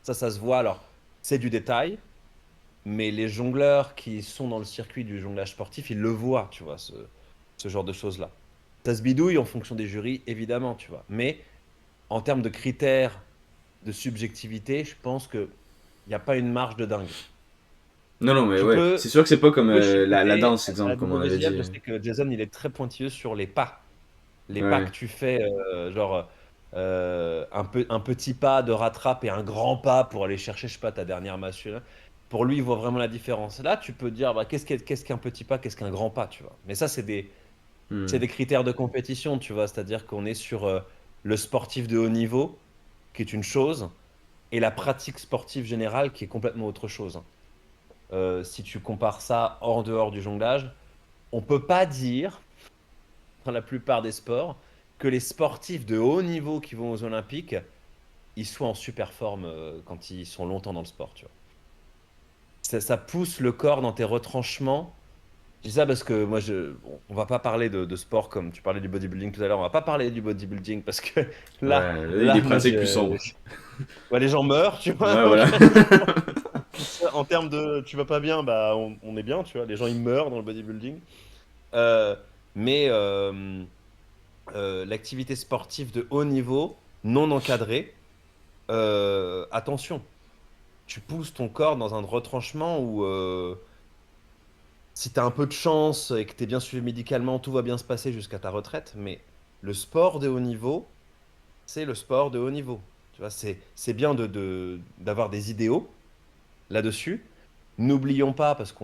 Ça se voit. Alors, c'est du détail. Mais les jongleurs qui sont dans le circuit du jonglage sportif, ils le voient, tu vois, ce genre de choses-là. Ça se bidouille en fonction des jurys, évidemment, tu vois. Mais en termes de critères de subjectivité, je pense qu'il n'y a pas une marge de dingue. Non, non, mais Tu ouais. peux, C'est sûr que c'est pas tu comme peux la chipoter danse, à exemple, la comme on avait WJF. dit. Je sais que Jason, il est très pointilleux sur les pas. Les pas Ouais. que tu fais, genre un petit pas de rattrape et un grand pas pour aller chercher, je sais pas, ta dernière massue. Là. Pour lui, il voit vraiment la différence. Là, tu peux dire, bah, qu'est-ce qu'un petit pas, qu'est-ce qu'un grand pas, tu vois. Mais ça, c'est Hmm. des critères de compétition, tu vois. C'est-à-dire qu'on est sur le sportif de haut niveau, qui est une chose, et la pratique sportive générale, qui est complètement autre chose. Si tu compares ça hors dehors du jonglage, on peut pas dire dans la plupart des sports, que les sportifs de haut niveau qui vont aux Olympiques, ils soient en super forme quand ils sont longtemps dans le sport, tu vois. Ça pousse le corps dans tes retranchements. Je dis ça parce que moi, on va pas parler de sport comme tu parlais du bodybuilding tout à l'heure. On va pas parler du bodybuilding parce que là, Ouais, là, il y a des là, moi, pratiques plus sombres. ouais, les gens meurent, tu vois. Ouais, Donc, voilà. en termes de tu vas pas bien, bah, on est bien, tu vois. Les gens, ils meurent dans le bodybuilding. Euh, mais l'activité sportive de haut niveau, non encadrée, attention, tu pousses ton corps dans un retranchement où si tu as un peu de chance et que tu es bien suivi médicalement, tout va bien se passer jusqu'à ta retraite. Mais le sport de haut niveau, c'est le sport de haut niveau. Tu vois, c'est bien d'avoir des idéaux là-dessus. N'oublions pas, parce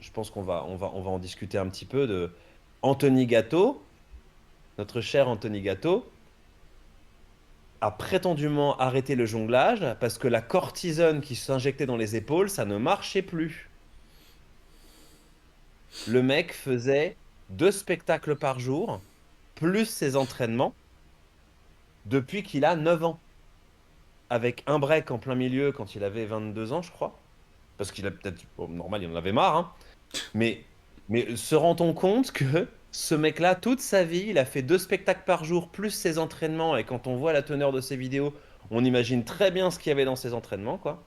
je pense qu'on va en discuter un petit peu, de Anthony Gatto, notre cher Anthony Gatto, a prétendument arrêté le jonglage parce que la cortisone qui s'injectait dans les épaules, ça ne marchait plus. Le mec faisait 2 spectacles par jour, plus ses entraînements, depuis qu'il a 9 ans. avec un break en plein milieu quand il avait 22 ans, je crois. Parce qu'il a peut-être, bon, normal, il en avait marre, hein. Mais, mais se rend-on compte que ce mec-là, toute sa vie, il a fait 2 spectacles par jour, plus ses entraînements, et quand on voit la teneur de ses vidéos, on imagine très bien ce qu'il y avait dans ses entraînements, quoi.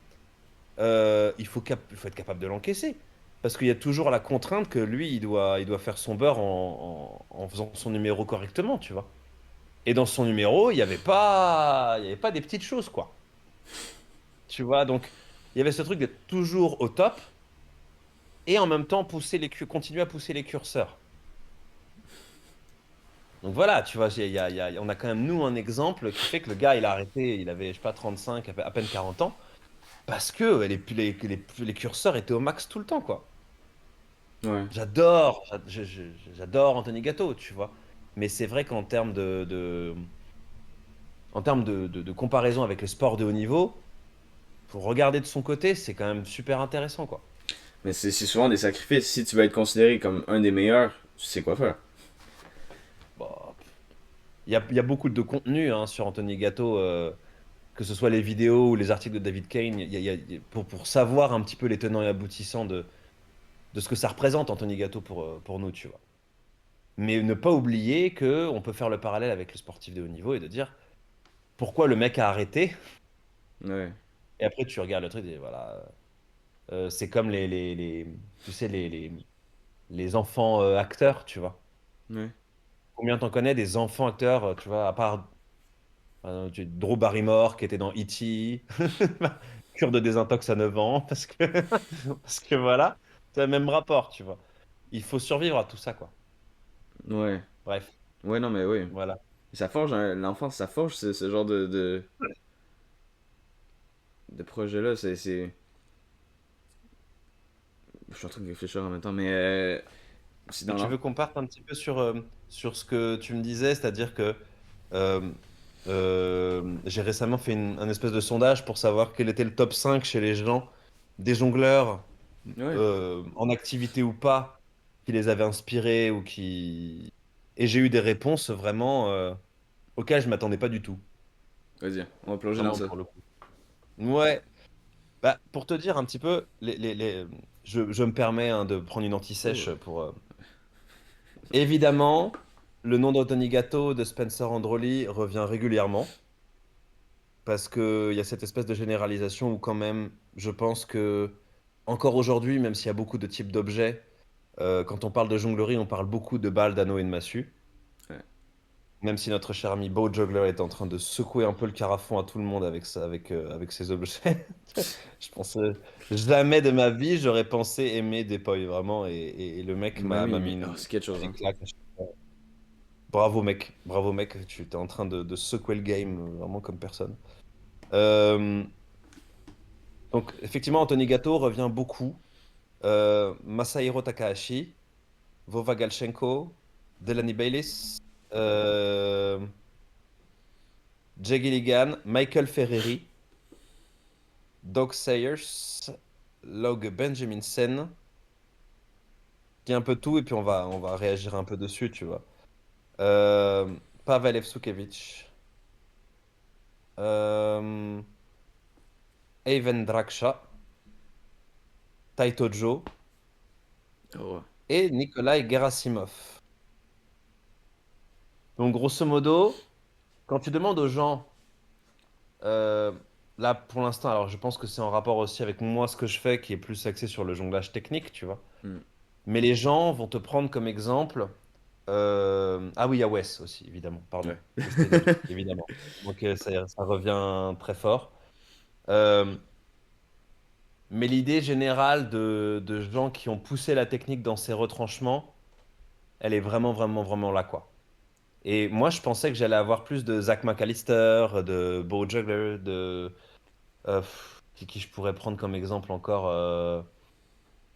Il faut être capable de l'encaisser. Parce qu'il y a toujours la contrainte que lui, il doit faire son beurre en faisant son numéro correctement, tu vois. Et dans son numéro, il y avait pas des petites choses, quoi. Tu vois, donc il y avait ce truc d'être toujours au top et en même temps continuer à pousser les curseurs. Donc voilà, tu vois, on a quand même, nous, un exemple qui fait que le gars, il a arrêté, il avait, je sais pas, 35, à peine 40 ans, parce que les curseurs étaient au max tout le temps, quoi. Ouais. J'adore Anthony Gatto, tu vois. Mais c'est vrai qu'en termes de comparaison avec le sport de haut niveau, pour regarder de son côté, c'est quand même super intéressant, quoi. Mais c'est souvent des sacrifices. Si tu veux être considéré comme un des meilleurs, tu sais quoi faire. Bah, il y a beaucoup de contenu hein, sur Anthony Gatto, que ce soit les vidéos ou les articles de David Kane, pour savoir un petit peu les tenants et aboutissants de ce que ça représente Anthony Gatto pour nous, tu vois. Mais ne pas oublier que on peut faire le parallèle avec le sportif de haut niveau et de dire pourquoi le mec a arrêté. Ouais. Et après, tu regardes le truc et voilà. C'est comme tu sais, les enfants acteurs, tu vois. Ouais. Combien t'en connais des enfants acteurs, tu vois, à part Drew Barrymore qui était dans E.T., cure de désintox à 9 ans, parce que, parce que voilà, c'est le même rapport, tu vois. Il faut survivre à tout ça, quoi. Ouais. Bref, Ouais, non, mais oui. voilà. Ça forge, hein, l'enfance, ça forge ce genre de projet-là. Je suis en train de réfléchir en même temps, mais c'est Et dans tu l'enfance. veux qu'on parte un petit peu sur ce que tu me disais, c'est-à-dire que euh, j'ai récemment fait un espèce de sondage pour savoir quel était le top 5 chez les gens des jongleurs Ouais. en activité ou pas qui les avait inspirés ou qui... Et j'ai eu des réponses vraiment auxquelles je m'attendais pas du tout. Vas-y, on va plonger dans Vraiment ça. pour le coup. Ouais, bah, pour te dire un petit peu, je me permets hein, de prendre une Oh. anti-sèche pour... Évidemment, le nom d'Anthony Gatto de Spencer Androli revient régulièrement parce qu'il y a cette espèce de généralisation où quand même, je pense que encore aujourd'hui, même s'il y a beaucoup de types d'objets, quand on parle de jonglerie, on parle beaucoup de balles, d'anneaux et de massues. Ouais. Même si notre cher ami Beau Juggler est en train de secouer un peu le carafon à tout le monde avec ça, avec ses objets. Je pensais jamais de ma vie, j'aurais pensé aimer Depoy vraiment, et le mec m'a mis Oh, c'est quelque chose, des hein. claques. Bravo mec, tu es en train de secouer le game vraiment comme personne. Euh, donc effectivement, Anthony Gatto revient beaucoup. Masahiro Takahashi, Vova Galchenko, Delaney Bayliss, euh, Jay Gilligan, Michael Ferreri, Doug Sayers, Log Benjaminsen. Je dis un peu tout et puis on va réagir un peu dessus, tu vois. Euh, Pavel Evsukevic, euh, Evan Draksha, Taito Joe Oh, ouais. et Nikolai Gerasimov. Donc grosso modo, quand tu demandes aux gens, euh, là pour l'instant, alors je pense que c'est en rapport aussi avec moi ce que je fais, qui est plus axé sur le jonglage technique, tu vois. Hmm. Mais les gens vont te prendre comme exemple. Ah oui, il y a Wes aussi, évidemment. Pardon. Ouais. Wes Taylor, évidemment. Donc ça revient très fort. Euh, mais l'idée générale de gens qui ont poussé la technique dans ses retranchements, elle est vraiment, vraiment, vraiment là, quoi. Et moi, je pensais que j'allais avoir plus de Zach McAllister, de Bo Juggler, qui je pourrais prendre comme exemple encore.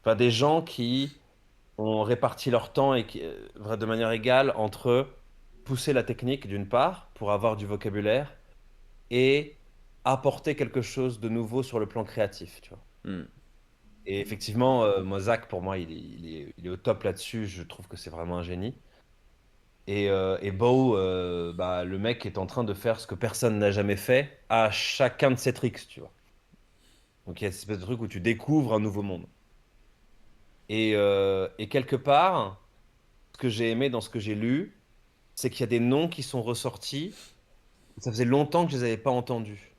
Enfin, des gens qui ont réparti leur temps de manière égale entre pousser la technique d'une part pour avoir du vocabulaire et apporter quelque chose de nouveau sur le plan créatif, tu vois. Hmm. Et effectivement, moi, Zach, pour moi, il est au top là-dessus. Je trouve que c'est vraiment un génie. Et Bow, bah, le mec est en train de faire ce que personne n'a jamais fait à chacun de ses tricks, tu vois. Donc il y a cette espèce de truc où tu découvres un nouveau monde. Et quelque part, ce que j'ai aimé dans ce que j'ai lu, c'est qu'il y a des noms qui sont ressortis. Ça faisait longtemps que je les avais pas entendus.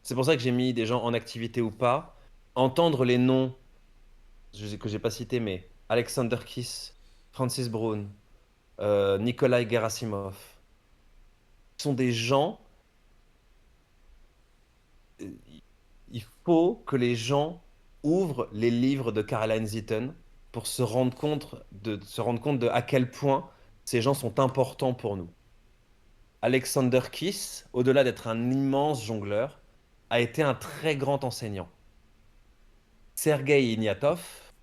C'est pour ça que j'ai mis des gens en activité ou pas. Entendre les noms que j'ai pas cités, mais Alexander Kiss, Francis Brown, Nikolai Gerasimov, sont des gens. euh, Il faut que les gens ouvrent les livres de Caroline Zitten pour se rendre compte de à quel point ces gens sont importants pour nous. Alexander Kiss, au-delà d'être un immense jongleur, a été un très grand enseignant. Sergei Ignatov,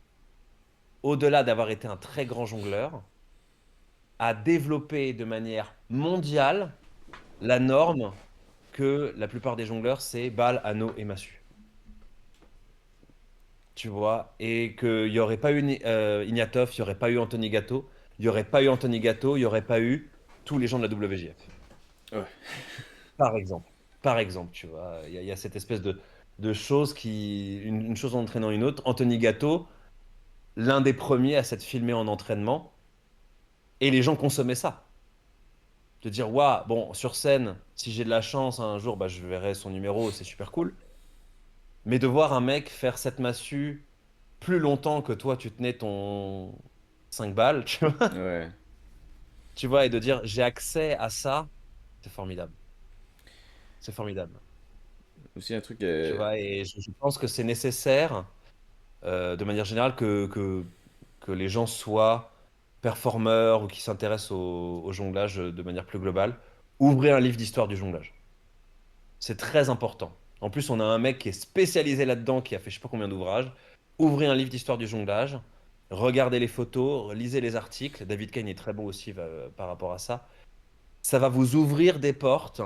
au-delà d'avoir été un très grand jongleur, a développé de manière mondiale la norme que la plupart des jongleurs, c'est balle, anneau et massue. Tu vois, et qu'il n'y aurait pas eu Ignatov, il n'y aurait pas eu Anthony Gatto, il n'y aurait pas eu Anthony Gatto, il n'y aurait pas eu tous les gens de la WJF. Ouais. Par exemple. Par exemple, tu vois, il y a cette espèce de chose une chose entraînant une autre. Anthony Gatto, l'un des premiers à s'être filmé en entraînement, et les gens consommaient ça. De dire, waouh, bon, sur scène, si j'ai de la chance, un jour, bah, je verrai son numéro, c'est super cool. Mais de voir un mec faire cette massue plus longtemps que toi, tu tenais ton 5 balles, tu vois, Ouais. tu vois, et de dire, j'ai accès à ça, c'est formidable. C'est formidable. Aussi un truc. Tu vois, et je pense que c'est nécessaire, de manière générale, que les gens soient performeurs ou qui s'intéressent au jonglage de manière plus globale. Ouvrez un livre d'histoire du jonglage. C'est très important. En plus, on a un mec qui est spécialisé là-dedans, qui a fait je sais pas combien d'ouvrages. Ouvrez un livre d'histoire du jonglage, regardez les photos, lisez les articles. David Kane est très bon aussi par rapport à ça. Ça va vous ouvrir des portes,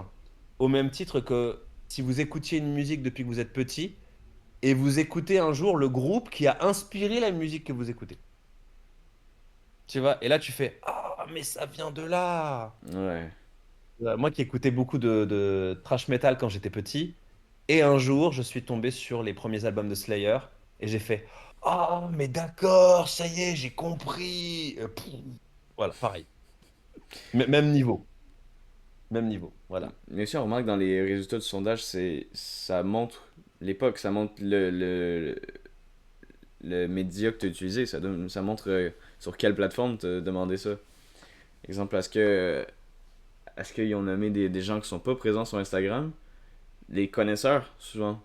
au même titre que si vous écoutiez une musique depuis que vous êtes petit, et vous écoutez un jour le groupe qui a inspiré la musique que vous écoutez. Tu vois? Et là, tu fais, ah, mais ça vient de là. Ouais. Moi qui écoutais beaucoup de thrash metal quand j'étais petit, et un jour, je suis tombé sur les premiers albums de Slayer, et j'ai fait, ah, mais d'accord, ça y est, j'ai compris. Voilà, pareil. Même niveau. Même niveau. Voilà. Mais aussi, on remarque dans les résultats du sondage, ça montre l'époque, ça montre le média que tu as utilisé, ça montre sur quelle plateforme tu as demandé ça. Exemple, est-ce qu'ils ont nommé des gens qui sont pas présents sur Instagram? Les connaisseurs, souvent.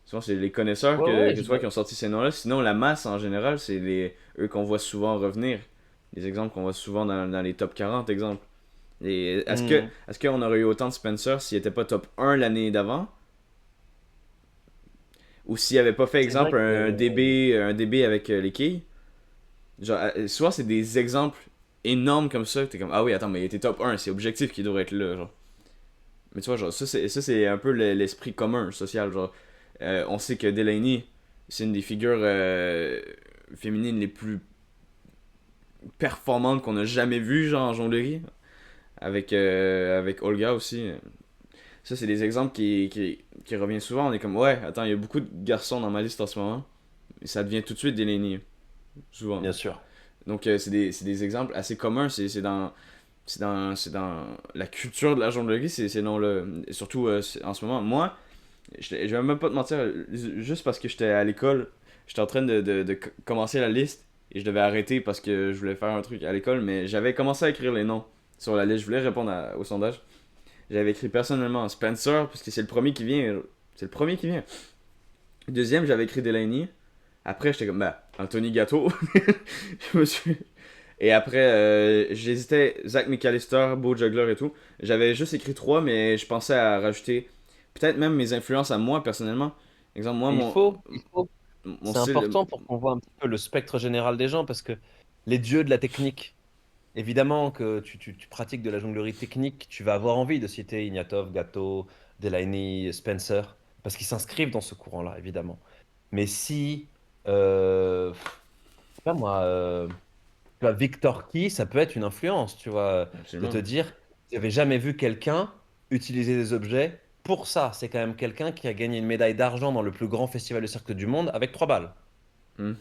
Souvent, c'est les connaisseurs Ouais, ouais, que tu vois qui ont sorti ces noms-là. Sinon, la masse, en général, c'est eux qu'on voit souvent revenir. Les exemples qu'on voit souvent dans les top 40 exemples. Et Hmm. est-ce qu'on aurait eu autant de Spencer s'il était pas top 1 l'année d'avant? Ou s'il avait pas fait, C'est vrai exemple, que un DB avec les quilles? Genre, souvent, c'est des exemples énormes comme ça. T'es comme, ah oui, attends, mais il était top 1, c'est objectif qu'il devrait être là. Genre. Mais tu vois, genre, ça c'est un peu l'esprit commun social. Genre, on sait que Delaney, c'est une des figures féminines les plus performantes qu'on a jamais vues, genre en jonglerie. Avec Olga aussi. Ça, c'est des exemples qui reviennent souvent. On est comme, ouais, attends, il y a beaucoup de garçons dans ma liste en ce moment. Et ça devient tout de suite Delaney, souvent. bien sûr. Donc, c'est des exemples assez communs. C'est dans la culture de la jonglerie, ces noms-là. Et surtout en ce moment. Moi, je vais même pas te mentir, juste parce que j'étais à l'école, j'étais en train de commencer la liste et je devais arrêter parce que je voulais faire un truc à l'école, mais j'avais commencé à écrire les noms sur la liste. Je voulais répondre au sondage. J'avais écrit personnellement Spencer parce que c'est le premier qui vient. C'est le premier qui vient. Deuxième, j'avais écrit Delaney. Après, j'étais comme, bah, Anthony Gatto. je me suis... Et après, j'hésitais Zach McAllister, Beau Juggler et tout. J'avais juste écrit trois, mais je pensais à rajouter peut-être même mes influences à moi personnellement. Exemple, moi, Et il faut. mon C'est style. important pour qu'on voit un petit peu le spectre général des gens, parce que les dieux de la technique, évidemment que tu pratiques de la jonglerie technique, tu vas avoir envie de citer Ignatov, Gatto, Delaney, Spencer, parce qu'ils s'inscrivent dans ce courant-là, évidemment. Mais si, je sais pas moi, tu vois, Victor Key, ça peut être une influence, tu vois, de te Absolument. dire, j'avais jamais vu quelqu'un utiliser des objets pour ça. C'est quand même quelqu'un qui a gagné une médaille d'argent dans le plus grand festival de cirque du monde avec 3 balles. Hmm.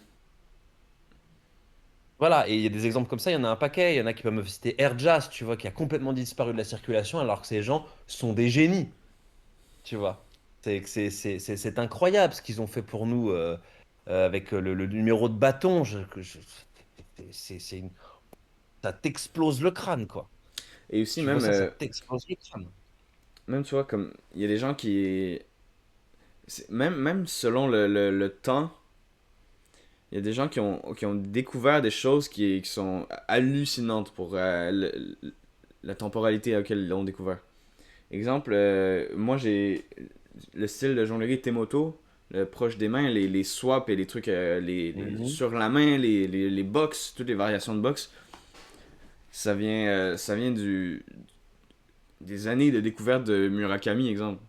Voilà, et il y a des exemples comme ça, il y en a un paquet. Il y en a qui peuvent me citer Air Jazz, tu vois, qui a complètement disparu de la circulation alors que ces gens sont des génies, tu vois. C'est incroyable ce qu'ils ont fait pour nous avec le numéro de bâton. Ça t'explose le crâne, quoi. Et aussi, Tu vois même, ça, ça t'explose le crâne. même, tu vois, comme il y a des gens qui. Même selon le temps, il y a des gens qui ont découvert des choses qui sont hallucinantes pour la temporalité à laquelle ils l'ont découvert. Exemple, moi j'ai le style de jonglerie Temoto, le proche des mains, les swaps et les trucs Mhm. sur la main, les box, toutes les variations de box, ça vient des années de découverte de Murakami, exemple.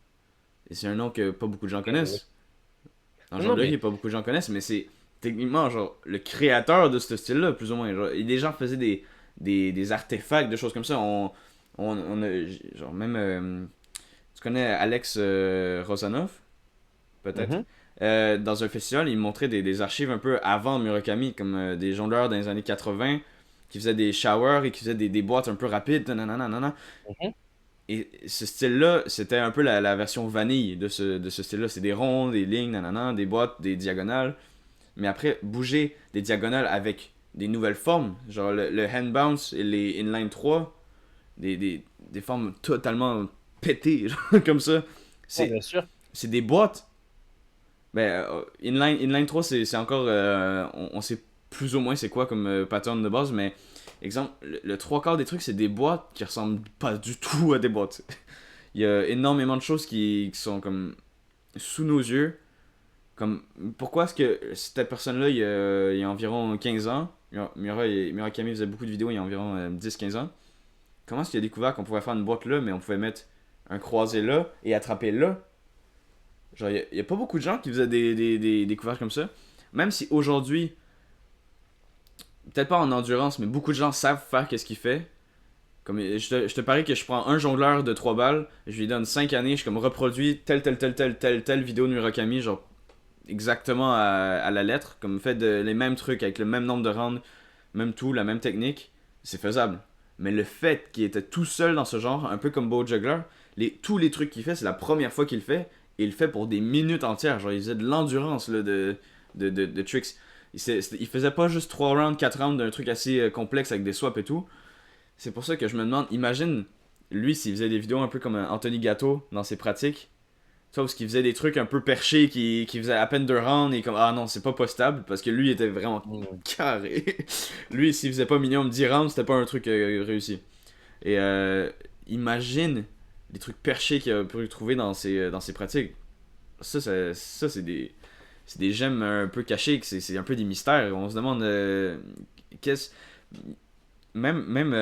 Et c'est un nom que pas beaucoup de gens Oui. connaissent. En Non, non, jonglerie, mais pas beaucoup de gens connaissent, mais c'est techniquement genre le créateur de ce style-là, plus ou moins. Genre, et des gens faisaient des artefacts, des choses comme ça. On a, genre même, tu connais Alex Rosanov, peut-être. mhm, Dans un festival, il montrait des archives un peu avant Murakami, comme des jongleurs dans les années 80 qui faisaient des showers et qui faisaient des boîtes un peu rapides. Nanana, nanana. mhm. Et ce style-là, c'était un peu la version vanille de ce style-là. C'est des ronds, des lignes, nanana, des boîtes, des diagonales. Mais après, bouger des diagonales avec des nouvelles formes, genre le hand bounce et les inline 3, des formes totalement pétées, genre, comme ça. Ouais, C'est bien sûr. c'est des boîtes. Ben, inline 3, c'est encore. On sait plus ou moins c'est quoi comme pattern de base, mais exemple, le trois quarts des trucs, c'est des boîtes qui ressemblent pas du tout à des boîtes. Il y a énormément de choses qui sont comme sous nos yeux. Comme, pourquoi est-ce que cette personne-là, il y a environ 15 ans, Murakami faisait beaucoup de vidéos il y a environ 10-15 ans, comment est-ce qu'il a découvert qu'on pouvait faire une boîte là, mais on pouvait mettre un croisé là et attraper là? Genre, il y a pas beaucoup de gens qui faisaient des découvertes comme ça. Même si aujourd'hui, peut-être pas en endurance, mais beaucoup de gens savent faire qu'est-ce qu'il fait. Comme, je te parie que je prends un jongleur de 3 balles, je lui donne 5 années, je comme reproduis telle vidéo de Murakami, genre exactement à la lettre, comme fait les mêmes trucs avec le même nombre de rounds, même tout, la même technique, c'est faisable. Mais le fait qu'il était tout seul dans ce genre, un peu comme Bo Juggler, tous les trucs qu'il fait, c'est la première fois qu'il le fait, et il le fait pour des minutes entières. Genre, il faisait de l'endurance là, de tricks. Il faisait pas juste 3 rounds, 4 rounds d'un truc assez complexe avec des swaps et tout. C'est pour ça que je me demande, imagine, lui, s'il faisait des vidéos un peu comme Anthony Gatto dans ses pratiques, tu vois, parce qu'il faisait des trucs un peu perchés, qui faisait à peine 2 rounds, et comme, ah non, c'est pas postable, parce que lui, il était vraiment Mhm. carré. Lui, s'il faisait pas minimum 10 rounds, c'était pas un truc réussi. Et imagine les trucs perchés qu'il a pu trouver dans ses pratiques. Ça c'est des gemmes un peu cachées, que c'est un peu des mystères. On se demande, qu'est-ce. Même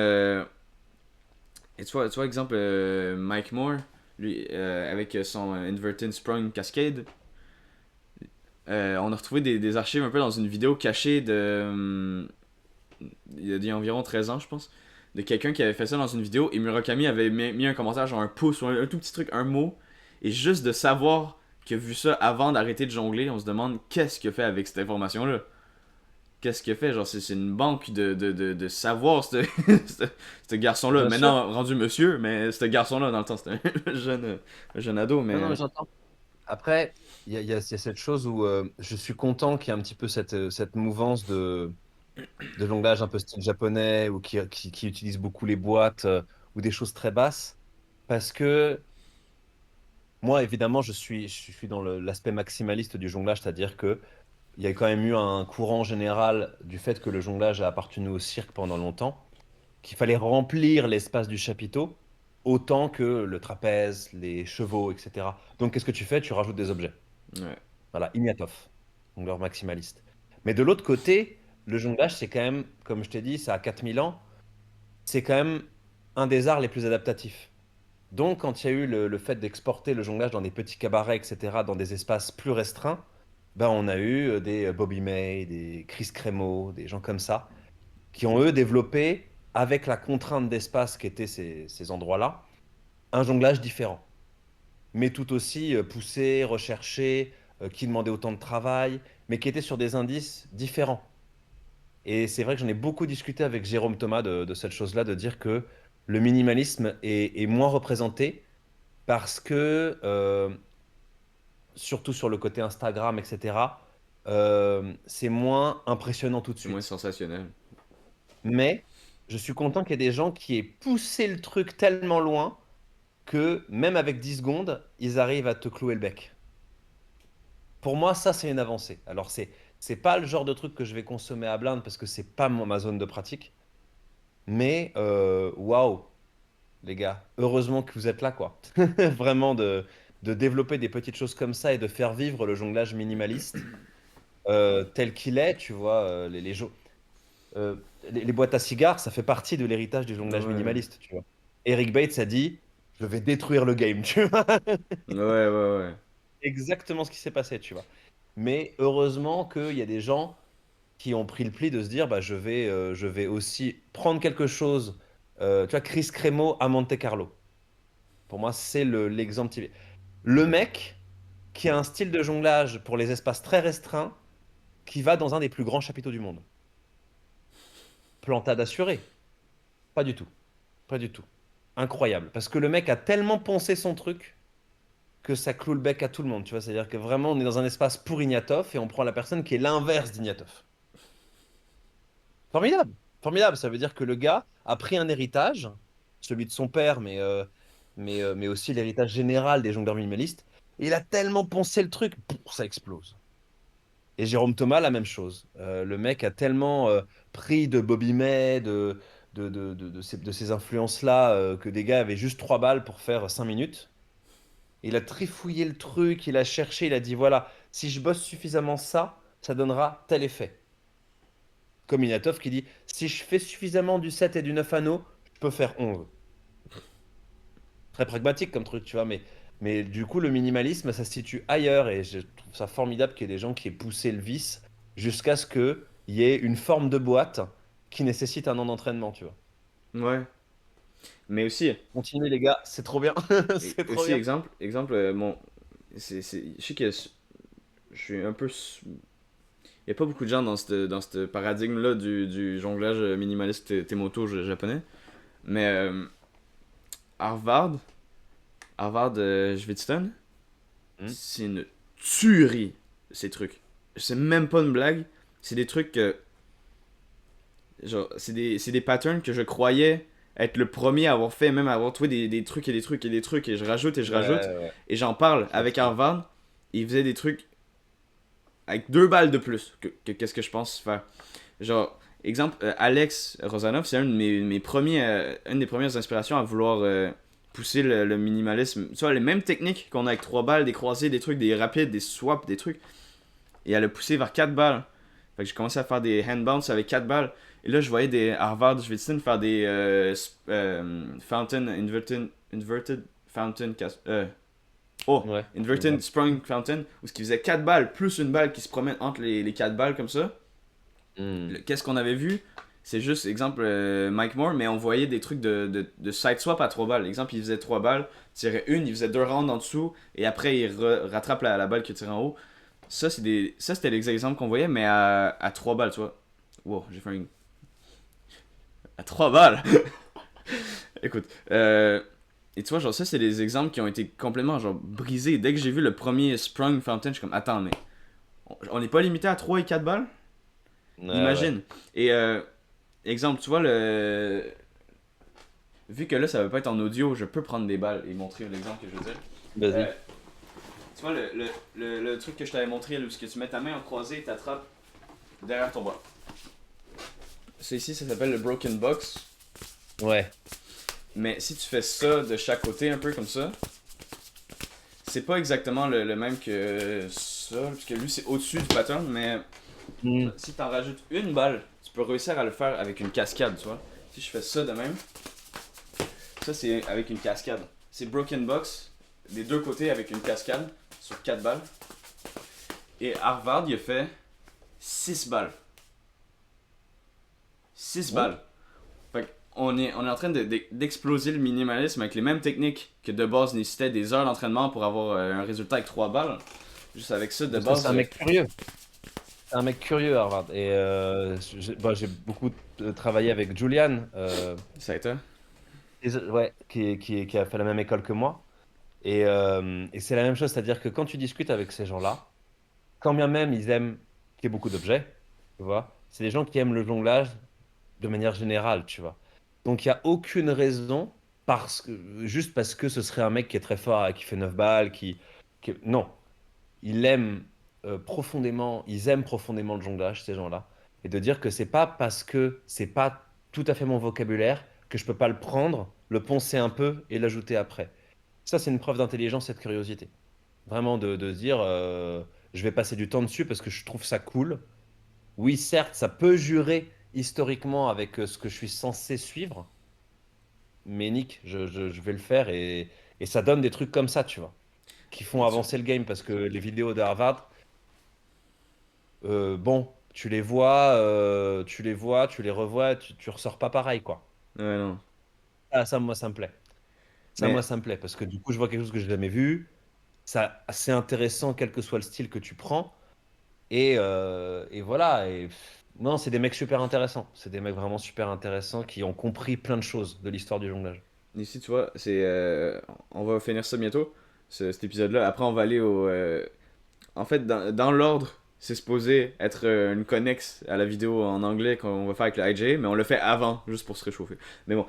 et tu vois exemple, Mike Moore, lui, avec son Inverted Sprung Cascade, on a retrouvé des archives un peu dans une vidéo cachée il y a environ 13 ans, je pense, de quelqu'un qui avait fait ça dans une vidéo et Murakami avait mis un commentaire, genre un pouce ou un tout petit truc, un mot, et juste de savoir qu'il a vu ça avant d'arrêter de jongler, on se demande qu'est-ce qu'il a fait avec cette information-là. Qu'est-ce qu'il a fait? Genre, c'est une banque de savoir, ce garçon-là. Bien sûr. Maintenant, rendu monsieur, mais ce garçon-là, dans le temps, c'était un jeune ado, Non, non, mais. mais j'entends. Après, il y a cette chose où je suis content qu'il y ait un petit peu cette mouvance de jonglage un peu style japonais ou qui utilise beaucoup les boîtes ou des choses très basses. Parce que moi, évidemment, je suis dans l'aspect maximaliste du jonglage, c'est-à-dire que il y a quand même eu un courant général du fait que le jonglage a appartenu au cirque pendant longtemps, qu'il fallait remplir l'espace du chapiteau autant que le trapèze, les chevaux, etc. Donc, qu'est-ce que tu fais? Tu rajoutes des objets. Ouais. Voilà, Ignatov, jongleur maximaliste. Mais de l'autre côté, le jonglage, c'est quand même, comme je t'ai dit, ça a 4000 ans, c'est quand même un des arts les plus adaptatifs. Donc, quand il y a eu le fait d'exporter le jonglage dans des petits cabarets, etc., dans des espaces plus restreints, ben, on a eu des Bobby May, des Chris Cremo, des gens comme ça, qui ont eux développé, avec la contrainte d'espace qu'étaient ces endroits-là, un jonglage différent, mais tout aussi poussé, recherché, qui demandait autant de travail, mais qui était sur des indices différents. Et c'est vrai que j'en ai beaucoup discuté avec Jérôme Thomas de cette chose-là, de dire que le minimalisme est moins représenté parce que, surtout sur le côté Instagram, etc., c'est moins impressionnant tout de C'est moins suite. sensationnel. Mais je suis content qu'il y ait des gens qui aient poussé le truc tellement loin que même avec 10 secondes, ils arrivent à te clouer le bec. Pour moi, ça, c'est une avancée. Alors, c'est pas le genre de truc que je vais consommer à blinde parce que c'est pas ma zone de pratique. Mais waouh, les gars, heureusement que vous êtes là, quoi. Vraiment de développer des petites choses comme ça et de faire vivre le jonglage minimaliste tel qu'il est, tu vois, euh, les boîtes à cigares, ça fait partie de l'héritage du jonglage Ouais. minimaliste, tu vois. Eric Bates a dit, je vais détruire le game, tu vois. Ouais, ouais, ouais. Exactement ce qui s'est passé, tu vois. Mais heureusement qu'il y a des gens qui ont pris le pli de se dire, bah, je vais aussi prendre quelque chose. Tu vois, Chris Cremo à Monte Carlo. Pour moi, c'est l'exemple typique. Le mec qui a un style de jonglage pour les espaces très restreints, qui va dans un des plus grands chapiteaux du monde. Plantade assurée. Pas du tout. Pas du tout. Incroyable. Parce que le mec a tellement poncé son truc que ça cloue le bec à tout le monde. Tu vois, c'est-à-dire que vraiment, on est dans un espace pour Ignatov et on prend la personne qui est l'inverse d'Ignatov. Formidable. Formidable. Ça veut dire que le gars a pris un héritage, celui de son père, mais aussi l'héritage général des jongleurs minimalistes. Et il a tellement poncé le truc, pouf, ça explose. Et Jérôme Thomas, la même chose. Le mec a tellement pris de Bobby May, de ces influences-là, que des gars avaient juste 3 balles pour faire 5 minutes. Il a trifouillé le truc, il a cherché, il a dit, voilà, si je bosse suffisamment ça, ça donnera tel effet. Comme Inatov qui dit, si je fais suffisamment du 7 et du 9 anneaux, je peux faire 11. Très pragmatique comme truc, tu vois, mais du coup, le minimalisme, ça se situe ailleurs et je trouve ça formidable qu'il y ait des gens qui aient poussé le vice jusqu'à ce qu'il y ait une forme de boîte qui nécessite un an d'entraînement, tu vois. Ouais. Mais aussi, Continuez les gars, c'est trop bien, et c'est trop aussi bien. exemple, bon, je sais que je suis un peu. Il n'y a pas beaucoup de gens dans ce paradigme-là du jonglage minimaliste Temoto japonais. Mais Harvard, Harvard Schwitzer, Hmm. c'est une tuerie, ces trucs. C'est même pas une blague. C'est des trucs que. Genre, c'est des patterns que je croyais être le premier à avoir fait, même à avoir trouvé des trucs et des trucs et des trucs, et je rajoute et je Ouais, rajoute. ouais, Et j'en parle je vois avec très bien. Harvard. Il faisait des trucs avec 2 balles de plus que qu'est-ce que je pense faire. Genre, exemple, Alex Rosanov, c'est un de mes premiers, une des premières inspirations à vouloir pousser le minimalisme. Tu vois, les mêmes techniques qu'on a avec 3 balles, des croisés, des trucs, des rapides, des swaps, des trucs. Et à le pousser vers 4 balles. Fait que j'ai commencé à faire des hand bounce avec 4 balles. Et là, je voyais des Harvard Schwitzen faire des fountain, inverted fountain, oh, Ouais, inverted sprung fountain, où ce qui faisait 4 balles plus une balle qui se promène entre les 4 balles comme ça. hmm. Qu'est-ce qu'on avait vu? C'est juste, exemple, Mike Moore, mais on voyait des trucs de side swap à 3 balles. Exemple, il faisait 3 balles, tirait une, il faisait 2 rounds en dessous, et après il rattrape la balle qu'il tire en haut. Ça, c'était les exemples qu'on voyait, mais à 3 balles, tu vois. Wow, j'ai fait un. À 3 balles! Écoute, et tu vois, genre, ça, c'est des exemples qui ont été complètement, genre, brisés. Dès que j'ai vu le premier Sprung Fountain, je suis comme, attends, mais on n'est pas limité à 3 et 4 balles? Ouais, ouais. Imagine. Et, exemple, tu vois, vu que là, ça va pas être en audio, je peux prendre des balles et montrer l'exemple que je veux dire. Euh, Vas-y. tu vois, le truc que je t'avais montré, là, où ce que tu mets ta main en croisée et t'attrapes derrière ton bras. Ça ici, ça s'appelle le Broken Box. Ouais. Mais si tu fais ça de chaque côté, un peu comme ça, c'est pas exactement le même que ça, puisque lui, c'est au-dessus du pattern, mais Hmm. si t'en rajoutes une balle, tu peux réussir à le faire avec une cascade, tu vois. Si je fais ça de même, ça c'est avec une cascade. C'est Broken Box, des deux côtés avec une cascade, sur 4 balles. Et Harvard, il a fait 6 balles. 6 Ouais. balles. Fait on est en train d'exploser le minimalisme avec les mêmes techniques que de base nécessitaient des heures d'entraînement pour avoir un résultat avec 3 balles. Juste avec ça, de Parce que c'est base, un mec curieux. C'est un mec curieux, Harvard. Et j'ai beaucoup travaillé avec Julian, ça a été. ouais, qui a fait la même école que moi. Et c'est la même chose, c'est-à-dire que quand tu discutes avec ces gens-là, quand bien même ils aiment qu'il y ait beaucoup d'objets, tu vois, c'est des gens qui aiment le jonglage de manière générale, tu vois. Donc il n'y a aucune raison, juste parce que ce serait un mec qui est très fort, qui fait 9 balles, Non, il aime ils aiment profondément le jonglage, ces gens-là. Et de dire que c'est pas parce que c'est pas tout à fait mon vocabulaire que je peux pas le prendre, le poncer un peu et l'ajouter après. Ça, c'est une preuve d'intelligence et de curiosité. Vraiment de se dire, je vais passer du temps dessus parce que je trouve ça cool. Oui, certes, ça peut jurer historiquement avec ce que je suis censé suivre, mais Nick, je vais le faire et ça donne des trucs comme ça, tu vois, qui font avancer le game parce que les vidéos de Harvard, bon, tu les revois, tu ressors pas pareil, quoi. Ouais, non. Ah, ça, moi, ça me plaît. Ça, moi, Mais ça me plaît parce que du coup, je vois quelque chose que j'ai jamais vu. Ça, c'est intéressant, quel que soit le style que tu prends. Et voilà. Non, c'est des mecs super intéressants. C'est des mecs vraiment super intéressants qui ont compris plein de choses de l'histoire du jonglage. ici, tu vois, on va finir ça bientôt, cet épisode-là. Après, on va aller au. En fait, dans l'ordre, c'est supposé être une connexe à la vidéo en anglais qu'on va faire avec le IJ, mais on le fait avant, juste pour se réchauffer. Mais bon,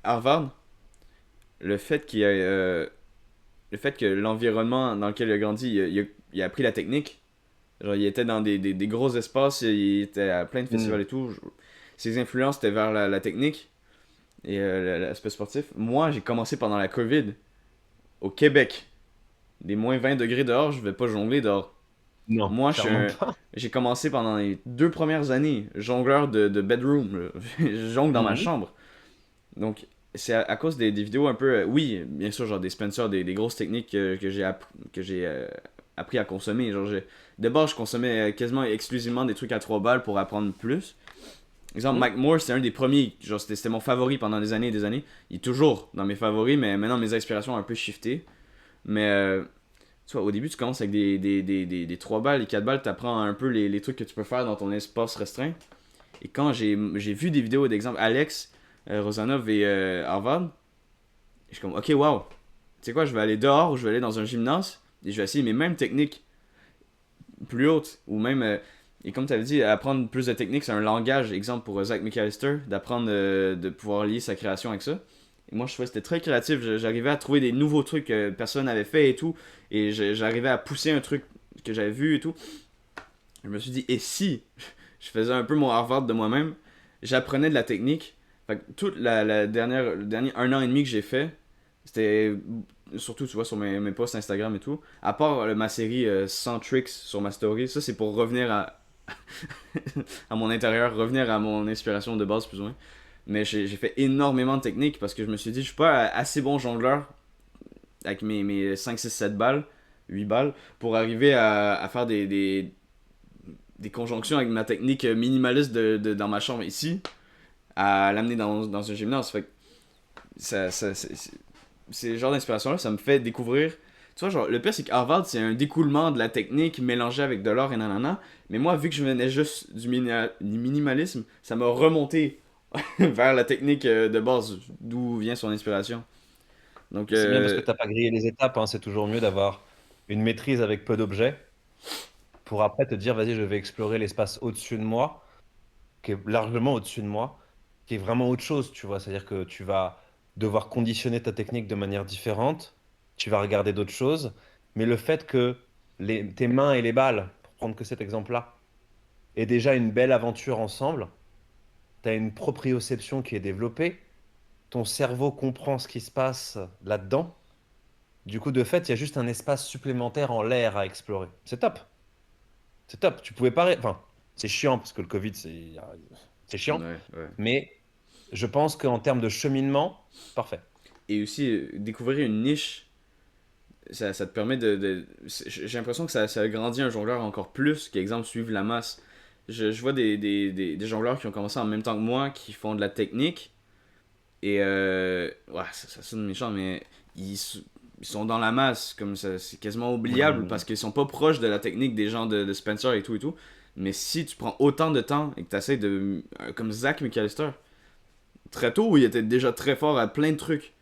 Harvard, le fait qu'il y ait, le fait que l'environnement dans lequel il a grandi, il a appris la technique. Genre, il était dans des gros espaces, il était à plein de festivals Hmm. et tout. Ses influences étaient vers la technique et l'aspect sportif. Moi, j'ai commencé pendant la COVID au Québec. Des moins 20 degrés dehors, je vais pas jongler dehors. Non, Moi, clairement pas. j'ai commencé pendant les 2 premières années, jongleur de bedroom. Là. Je jongle dans ma Mhm. chambre. Donc, c'est à cause des vidéos un peu. Oui, bien sûr, genre des Spencer, des grosses techniques que j'ai appris à consommer. Genre, de base, je consommais quasiment exclusivement des trucs à 3 balles pour apprendre plus. Exemple, Mhm. Mike Moore, c'était un des premiers. Genre, c'était mon favori pendant des années et des années. Il est toujours dans mes favoris, mais maintenant, mes inspirations ont un peu shifté. Mais tu vois, au début, tu commences avec des 3 balles, les 4 balles, tu apprends un peu les trucs que tu peux faire dans ton espace restreint. Et quand j'ai vu des vidéos d'exemple, Alex, Rosanov et Harvard, je suis comme, ok, wow. Tu sais quoi, je vais aller dehors ou je vais aller dans un gymnase et je vais essayer mes mêmes techniques plus hautes. Ou même, et comme tu avais dit, apprendre plus de techniques, c'est un langage, exemple pour Zach McAllister, d'apprendre de pouvoir lier sa création avec ça. Et moi, je trouvais que c'était très créatif. J'arrivais à trouver des nouveaux trucs que personne n'avait fait et tout. Et j'arrivais à pousser un truc que j'avais vu et tout. Je me suis dit, et si je faisais un peu mon Harvard de moi-même, j'apprenais de la technique. Fait que toute le dernier 1 an et demi que j'ai fait, c'était surtout, tu vois, sur mes posts Instagram et tout. À part ma série 100 tricks sur ma story, ça c'est pour revenir à mon intérieur, revenir à mon inspiration de base plus ou moins. Mais j'ai fait énormément de techniques parce que je me suis dit, je suis pas assez bon jongleur avec mes 5 6 7 balles, 8 balles, pour arriver à faire des conjonctions avec ma technique minimaliste dans ma chambre ici, à l'amener dans un gymnase. Fait que c'est le genre d'inspiration-là, ça me fait découvrir. Tu vois, genre, le pire, c'est qu'Harvard, c'est un découlement de la technique mélangée avec de l'or et nanana. Mais moi, vu que je venais juste du minimalisme, ça m'a remonté vers la technique de base, d'où vient son inspiration. Donc, C'est bien parce que tu n'as pas grillé les étapes, hein. C'est toujours mieux d'avoir une maîtrise avec peu d'objets pour après te dire, vas-y, je vais explorer l'espace au-dessus de moi, qui est largement au-dessus de moi, qui est vraiment autre chose, tu vois. C'est-à-dire que tu vas devoir conditionner ta technique de manière différente, tu vas regarder d'autres choses, mais le fait que tes mains et les balles, pour prendre que cet exemple-là, aient déjà une belle aventure ensemble, tu as une proprioception qui est développée, ton cerveau comprend ce qui se passe là-dedans. Du coup, de fait, il y a juste un espace supplémentaire en l'air à explorer. C'est top. C'est top. Tu pouvais pas. Enfin, c'est chiant parce que le Covid, c'est chiant. ouais, ouais. Mais je pense qu'en termes de cheminement, parfait. Et aussi, découvrir une niche, ça te permet j'ai l'impression que ça grandit un jongleur encore plus qu'exemple suivre la masse. je vois des jongleurs qui ont commencé en même temps que moi, qui font de la technique. Et ouais, ça sonne méchant, mais ils sont dans la masse, comme ça, c'est quasiment oubliable Hmm. parce qu'ils sont pas proches de la technique des gens de Spencer et tout. Mais si tu prends autant de temps et que tu essaies de. Comme Zach McAllister, très tôt, il était déjà très fort à plein de trucs.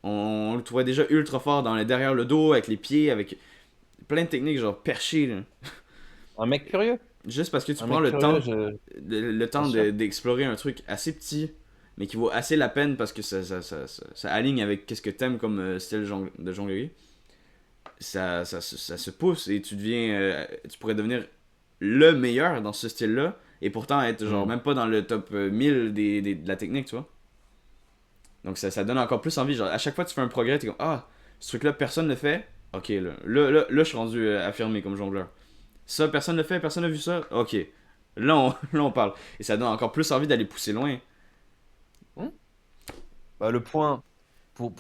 On le trouvait déjà ultra fort derrière le dos, avec les pieds, avec plein de techniques, genre perché, là. Un mec curieux. Juste parce que tu Un prends mec le curieux, temps, le bien temps sûr. d'explorer un truc assez petit, mais qui vaut assez la peine parce que ça aligne avec qu'est-ce que t'aimes comme style de jonglerie. Ça se pousse et tu deviens. Tu pourrais devenir le meilleur dans ce style-là et pourtant être genre Hmm. même pas dans le top 1000 de la technique, tu vois. Donc ça donne encore plus envie. Genre, à chaque fois que tu fais un progrès, t'es comme ah, ce truc-là, personne ne le fait. Ok, là, je suis rendu affirmé comme jongleur. Ça, personne n'a vu ça. Ok, là, on parle. Et ça donne encore plus envie d'aller pousser loin. Hmm. Bah, le point, pour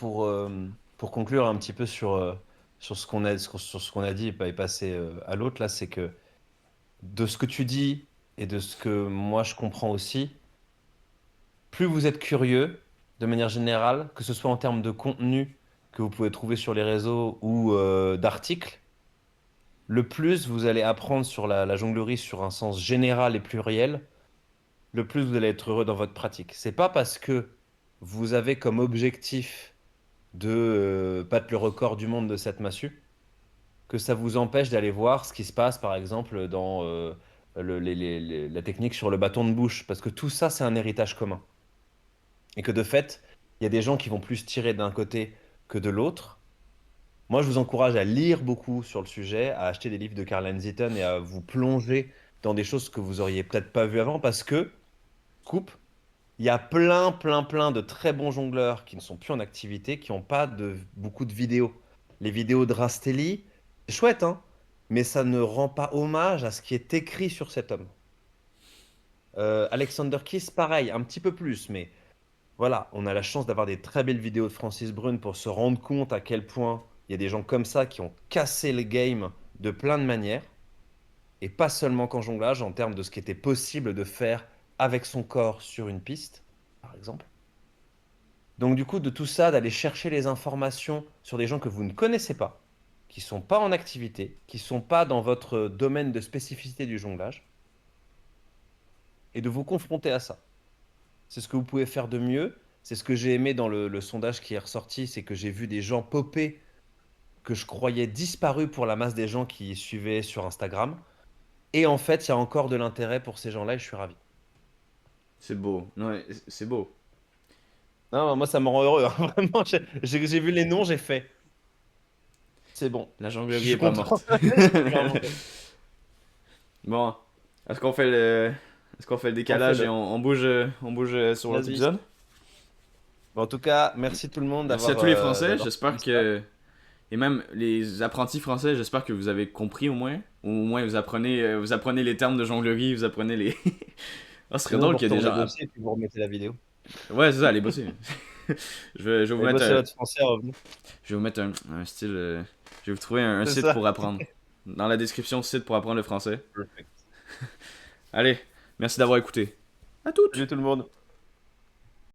conclure un petit peu sur sur ce qu'on a dit et passer à l'autre, là, c'est que de ce que tu dis et de ce que moi je comprends aussi, plus vous êtes curieux, de manière générale, que ce soit en termes de contenu que vous pouvez trouver sur les réseaux ou d'articles, le plus vous allez apprendre sur la jonglerie sur un sens général et pluriel, le plus vous allez être heureux dans votre pratique. C'est pas parce que vous avez comme objectif de battre le record du monde de cette massue que ça vous empêche d'aller voir ce qui se passe, par exemple, dans la technique sur le bâton de bouche, parce que tout ça, c'est un héritage commun. Et que de fait, il y a des gens qui vont plus tirer d'un côté que de l'autre. Moi, je vous encourage à lire beaucoup sur le sujet, à acheter des livres de Carl Anziton et à vous plonger dans des choses que vous auriez peut-être pas vues avant, parce que, coupe, il y a plein de très bons jongleurs qui ne sont plus en activité, qui n'ont pas beaucoup de vidéos. Les vidéos de Rastelli, c'est chouette, hein, mais ça ne rend pas hommage à ce qui est écrit sur cet homme. Alexander Kiss, pareil, un petit peu plus, mais voilà, on a la chance d'avoir des très belles vidéos de Francis Brune pour se rendre compte à quel point il y a des gens comme ça qui ont cassé le game de plein de manières, et pas seulement qu'en jonglage, en termes de ce qui était possible de faire avec son corps sur une piste, par exemple. Donc du coup, de tout ça, d'aller chercher les informations sur des gens que vous ne connaissez pas, qui sont pas en activité, qui sont pas dans votre domaine de spécificité du jonglage, et de vous confronter à ça. C'est ce que vous pouvez faire de mieux. C'est ce que j'ai aimé dans le sondage qui est ressorti, c'est que j'ai vu des gens popper que je croyais disparus pour la masse des gens qui suivaient sur Instagram. Et en fait, il y a encore de l'intérêt pour ces gens-là et je suis ravi. C'est beau. Non, c'est beau. Non, moi, ça me rend heureux, hein. Vraiment, j'ai vu les noms, j'ai fait. C'est bon. La Je jonglerie est suis pas content. morte. Je suis vraiment content. Bon, est-ce qu'on fait le On fait décalage et le. on bouge sur l'autre Vas-y. épisode? Bon, en tout cas, merci tout le monde Merci à tous les Français, d'avoir j'espère suivi ça. que... Et même les apprentis français, j'espère que vous avez compris au moins. Ou au moins vous apprenez les termes de jonglerie, vous apprenez les... Ah, ce serait Sinon, drôle vous qu'il y ait des retournez gens... bosser et puis vous remettez la vidéo. Ouais, c'est ça, allez bosser. Je vais vous Allez mettre bosser un, votre français, revenez. je vais vous mettre un style... je vais vous trouver un C'est site ça. pour apprendre. Dans la description, site pour apprendre le français. Perfect. Allez, merci d'avoir écouté. À toutes! Salut tout le monde.